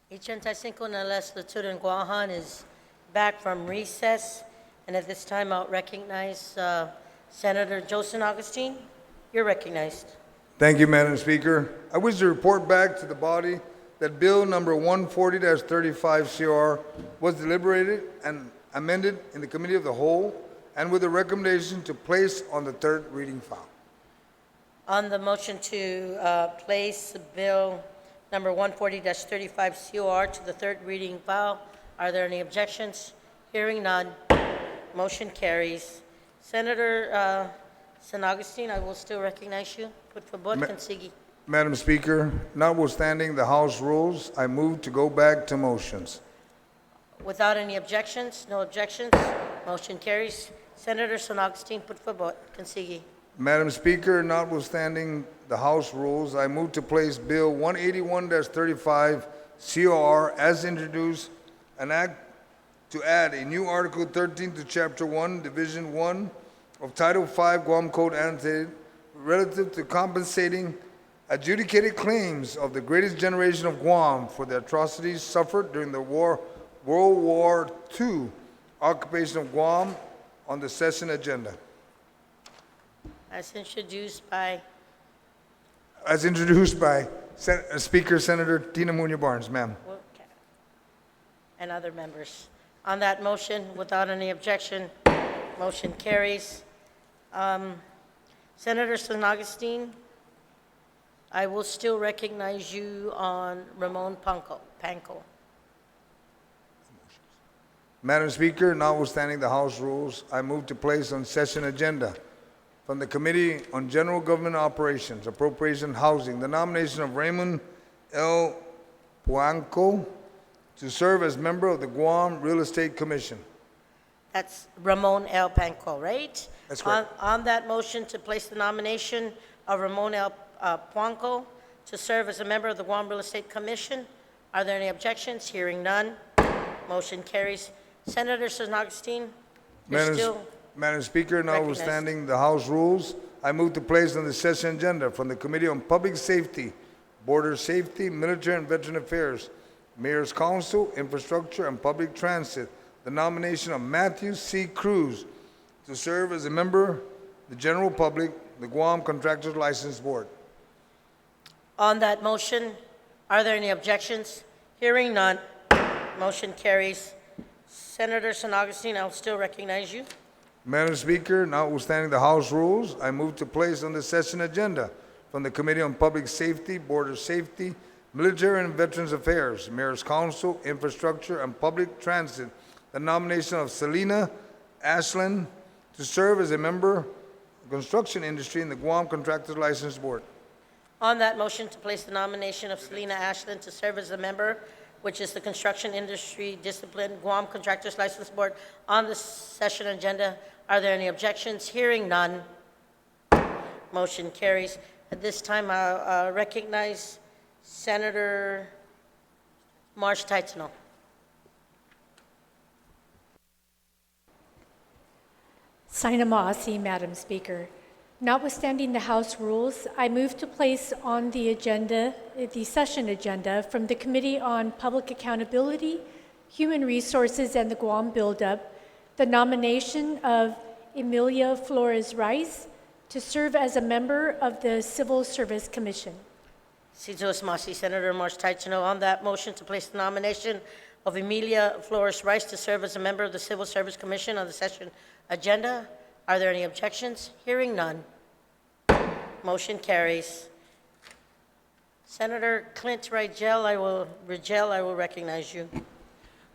H.N.T.5 na legislature in Guahan is back from recess, and at this time, I'll recognize Senator Joseph Augustine. You're recognized. Thank you, Madam Speaker. I wish to report back to the body that Bill number 140-35 CR was deliberated and amended in the Committee of the Whole and with a recommendation to place on the third reading file. On the motion to place Bill number 140-35 COR to the third reading file, are there any objections? Hearing none, motion carries. Senator San Augustine, I will still recognize you. Put for vote, Consigi. Madam Speaker, notwithstanding the House rules, I move to go back to motions. Without any objections, no objections, motion carries. Senator San Augustine, put for vote, Consigi. Madam Speaker, notwithstanding the House rules, I move to place Bill 181-35 COR as introduced, an act to add a new Article 13 to Chapter 1, Division 1 of Title 5 Guam Code annotated relative to compensating adjudicated claims of the greatest generation of Guam for the atrocities suffered during the World War II occupation of Guam on the session agenda. As introduced by Speaker Senator Tina Muñoz Barnes, ma'am. and other members. On that motion, without any objection, motion carries. Senator San Augustine, I will still recognize you on Ramon Panko. Madam Speaker, notwithstanding the House rules, I move to place on session agenda from the Committee on General Government Operations, Appropriation, Housing, the nomination of Raymond L. Puanco to serve as member of the Guam Real Estate Commission. That's Ramon L. Panko, right? That's correct. On that motion to place the nomination of Ramon L. Puanco to serve as a member of the Guam Real Estate Commission, are there any objections? Hearing none, motion carries. Senator San Augustine, you're still Madam Speaker, notwithstanding the House rules, I move to place on the session agenda from the Committee on Public Safety, Border Safety, Military and Veteran Affairs, Mayor's Council, Infrastructure, and Public Transit, the nomination of Matthew C. Cruz to serve as a member of the General Public, the Guam Contractors License Board. on that motion. Are there any objections? Hearing none, motion carries. Senator San Augustine, I'll still recognize you. Madam Speaker, notwithstanding the House rules, I move to place on the session agenda from the Committee on Public Safety, Border Safety, Military and Veterans Affairs, Mayor's Council, Infrastructure, and Public Transit, the nomination of Selena Ashland to serve as a member of the construction industry in the Guam Contractors License Board. On that motion to place the nomination of Selena Ashland to serve as a member, which is the Construction Industry Discipline Guam Contractors License Board, on the session agenda, are there any objections? Hearing none, motion carries. At this time, I'll recognize Senator Marsh Taitano. Sinamasi, Madam Speaker. Notwithstanding the House rules, I move to place on the agenda, the session agenda, from the Committee on Public Accountability, Human Resources, and the Guam Buildup, the nomination of Emilia Flores Rice to serve as a member of the Civil Service Commission. Sijo Masi, Senator Marsh Taitano. On that motion to place the nomination of Emilia Flores Rice to serve as a member of the Civil Service Commission on the session agenda, are there any objections? Hearing none, motion carries. Senator Clint Rigel, I will recognize you.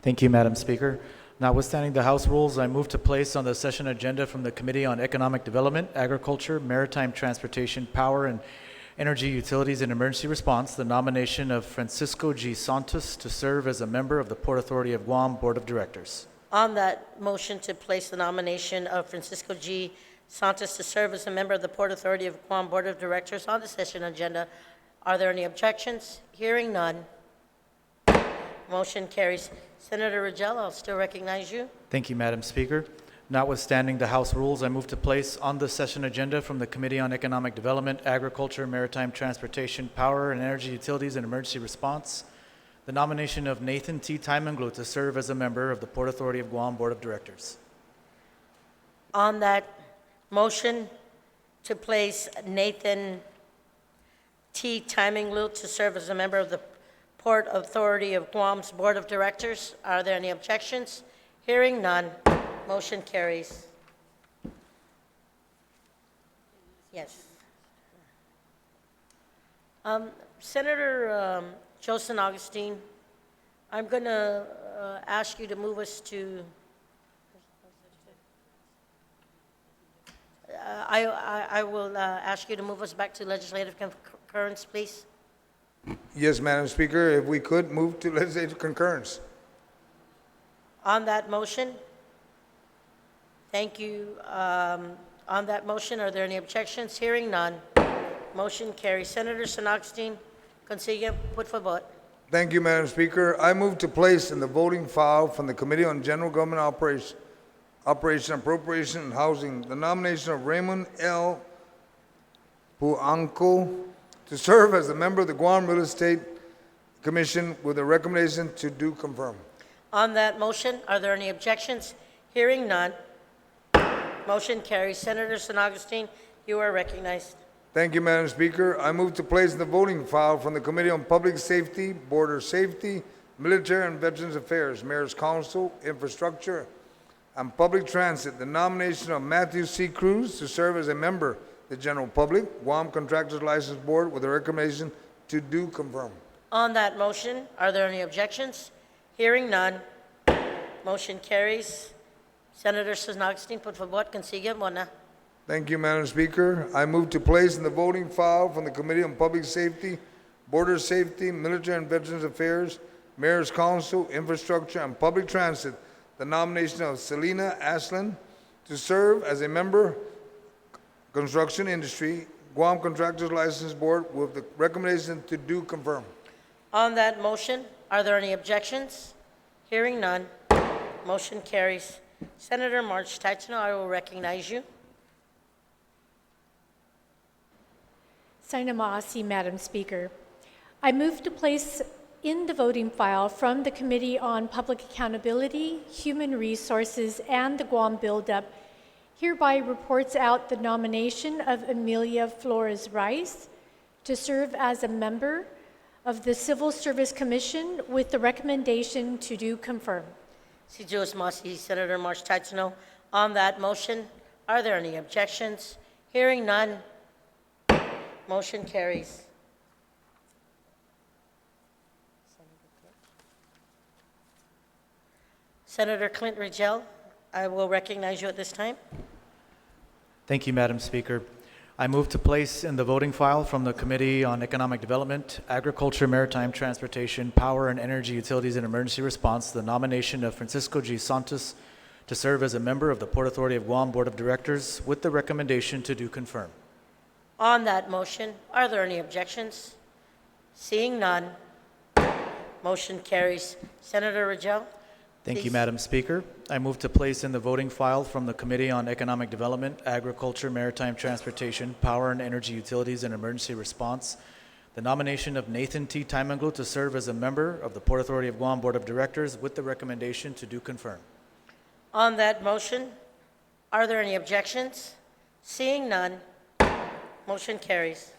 Thank you, Madam Speaker. Notwithstanding the House rules, I move to place on the session agenda from the Committee on Economic Development, Agriculture, Maritime Transportation, Power, and Energy, Utilities, and Emergency Response the nomination of Francisco G. Santos to serve as a member of the Port Authority of Guam Board of Directors. On that motion to place the nomination of Francisco G. Santos to serve as a member of the Port Authority of Guam Board of Directors on the session agenda, are there any objections? Hearing none, motion carries. Senator Rangel, I'll still recognize you. Thank you, Madam Speaker. Notwithstanding the House rules, I move to place on the session agenda from the Committee on Economic Development, Agriculture, Maritime Transportation, Power and Energy Utilities, and Emergency Response the nomination of Nathan T. Taimanglu to serve as a member of the Port Authority of Guam Board of Directors. On that motion to place Nathan T. Taimanglu to serve as a member of the Port Authority of Guam's Board of Directors, are there any objections? Hearing none, motion carries. Yes. Senator Joseph Augustine, I'm going to ask you to move us to, I will ask you to move us back to legislative concurrence, please. Yes, Madam Speaker, if we could move to legislative concurrence. On that motion, thank you. On that motion, are there any objections? Hearing none, motion carries. Senator San Agustin, consigue, put for vote. Thank you, Madam Speaker. I move to place in the voting file from the Committee on General Government Operation, Appropriation, and Housing the nomination of Raymond L. Puanco to serve as a member of the Guam Real Estate Commission with a recommendation to do confirm. On that motion, are there any objections? Hearing none, motion carries. Senator San Agustin, you are recognized. Thank you, Madam Speaker. I move to place in the voting file from the Committee on Public Safety, Border Safety, Military and Veterans Affairs, Mayor's Council, Infrastructure, and Public Transit the nomination of Matthew C. Cruz to serve as a member of the General Public, Guam Contractors License Board with a recommendation to do confirm. On that motion, are there any objections? Hearing none, motion carries. Senator San Agustin, por favor, consigue, Mona. Thank you, Madam Speaker. I move to place in the voting file from the Committee on Public Safety, Border Safety, Military and Veterans Affairs, Mayor's Council, Infrastructure, and Public Transit the nomination of Selena Aslan to serve as a member, Construction Industry, Guam Contractors License Board with the recommendation to do confirm. On that motion, are there any objections? Hearing none, motion carries. Senator March Tachino, I will recognize you. Sainamasi, Madam Speaker. I move to place in the voting file from the Committee on Public Accountability, Human Resources, and the Guam Buildup hereby reports out the nomination of Amelia Flores Rice to serve as a member of the Civil Service Commission with the recommendation to do confirm. Si Juez Masi, Senator March Tachino. On that motion, are there any objections? Hearing none, motion carries. Senator Clint Rangel, I will recognize you at this time. Thank you, Madam Speaker. I move to place in the voting file from the Committee on Economic Development, Agriculture, Maritime Transportation, Power and Energy Utilities, and Emergency Response the nomination of Francisco G. Santos to serve as a member of the Port Authority of Guam Board of Directors with the recommendation to do confirm. On that motion, are there any objections? Seeing none, motion carries. Senator Rangel. Thank you, Please. Madam Speaker. I move to place in the voting file from the Committee on Economic Development, Agriculture, Maritime Transportation, Power and Energy Utilities, and Emergency Response the nomination of Nathan T. Taimanglu to serve as a member of the Port Authority of Guam Board of Directors with the recommendation to do confirm. On that motion, are there any objections? Seeing none, motion carries.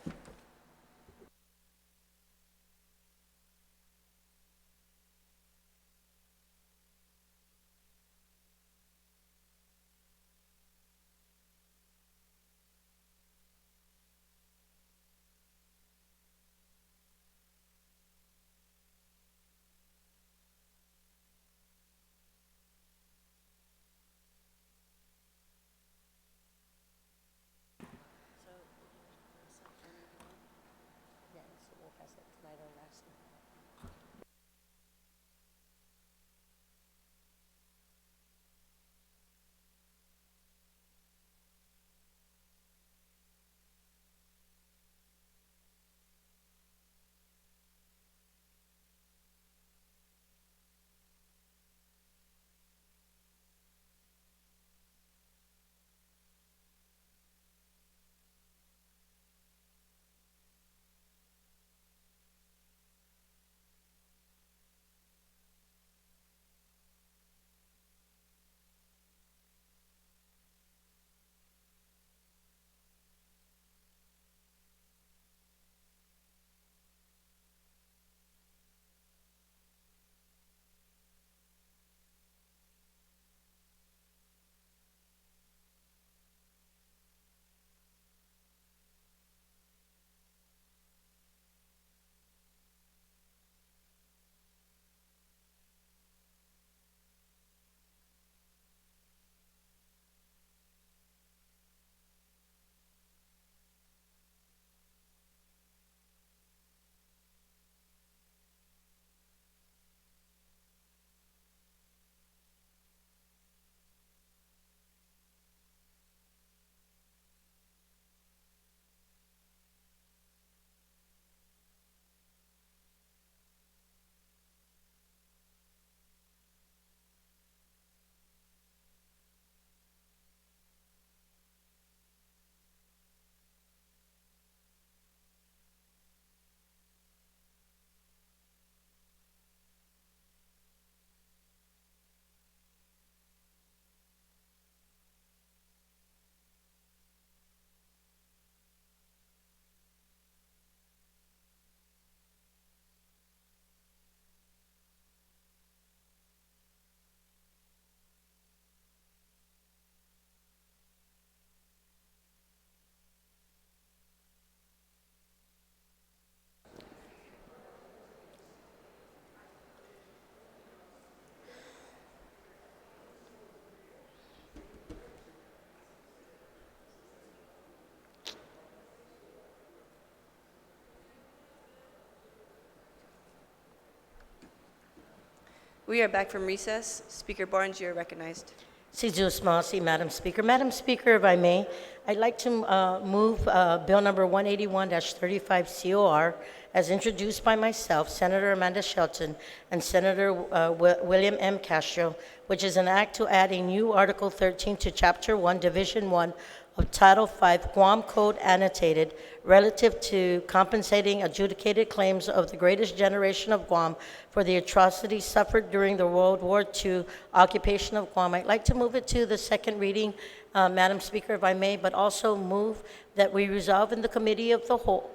We are back from recess. Speaker Barnes, you're recognized. Sidhu, Madam Speaker. Madam Speaker, if I may, I'd like to move Bill number 181-35 COR as introduced by myself, Senator Amanda Shelton, and Senator William M. Castro, which is an act to add a new Article 13 to Chapter 1, Division 1 of Title 5 Guam Code Annotated relative to compensating adjudicated claims of the greatest generation of Guam for the atrocities suffered during the World War II occupation of Guam. I'd like to move it to the second reading, Madam Speaker, if I may, but also move that we resolve in the committee of the whole.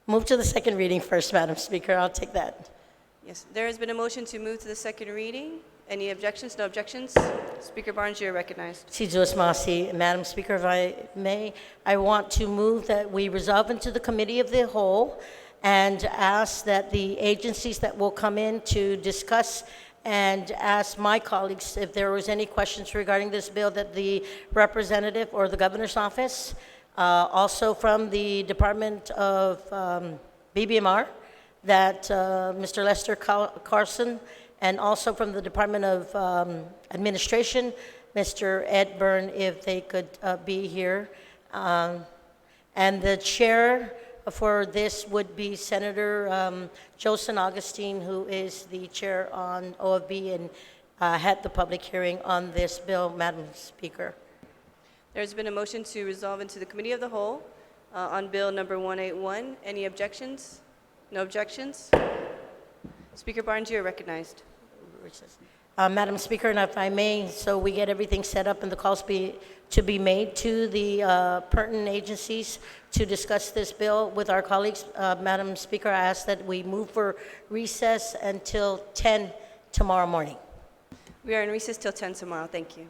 Move to the second reading first, Madam Speaker. I'll take that. Yes, there has been a motion to move to the second reading. Any objections? No objections? Speaker Barnes, you're recognized. Sidhu, Madam Speaker, if I may, I want to move that we resolve into the committee of the whole and ask that the agencies that will come in to discuss and ask my colleagues if there was any questions regarding this bill, that the representative or the governor's office, also from the Department of BBMR, that Mr. Lester Carson, and also from the Department of Administration, Mr. Ed Byrne, if they could be here. And the chair for this would be Senator Joe San Augustine, who is the chair on OFB and had the public hearing on this bill, Madam Speaker. There's been a motion to resolve into the committee of the whole on bill number 181. Any objections? No objections? Speaker Barnes, you're recognized. Madam Speaker, and if I may, so we get everything set up and the calls to be made to the pertinent agencies to discuss this bill with our colleagues. Madam Speaker, I ask that we move for recess until 10 tomorrow morning. We are in recess till 10 tomorrow. Thank you.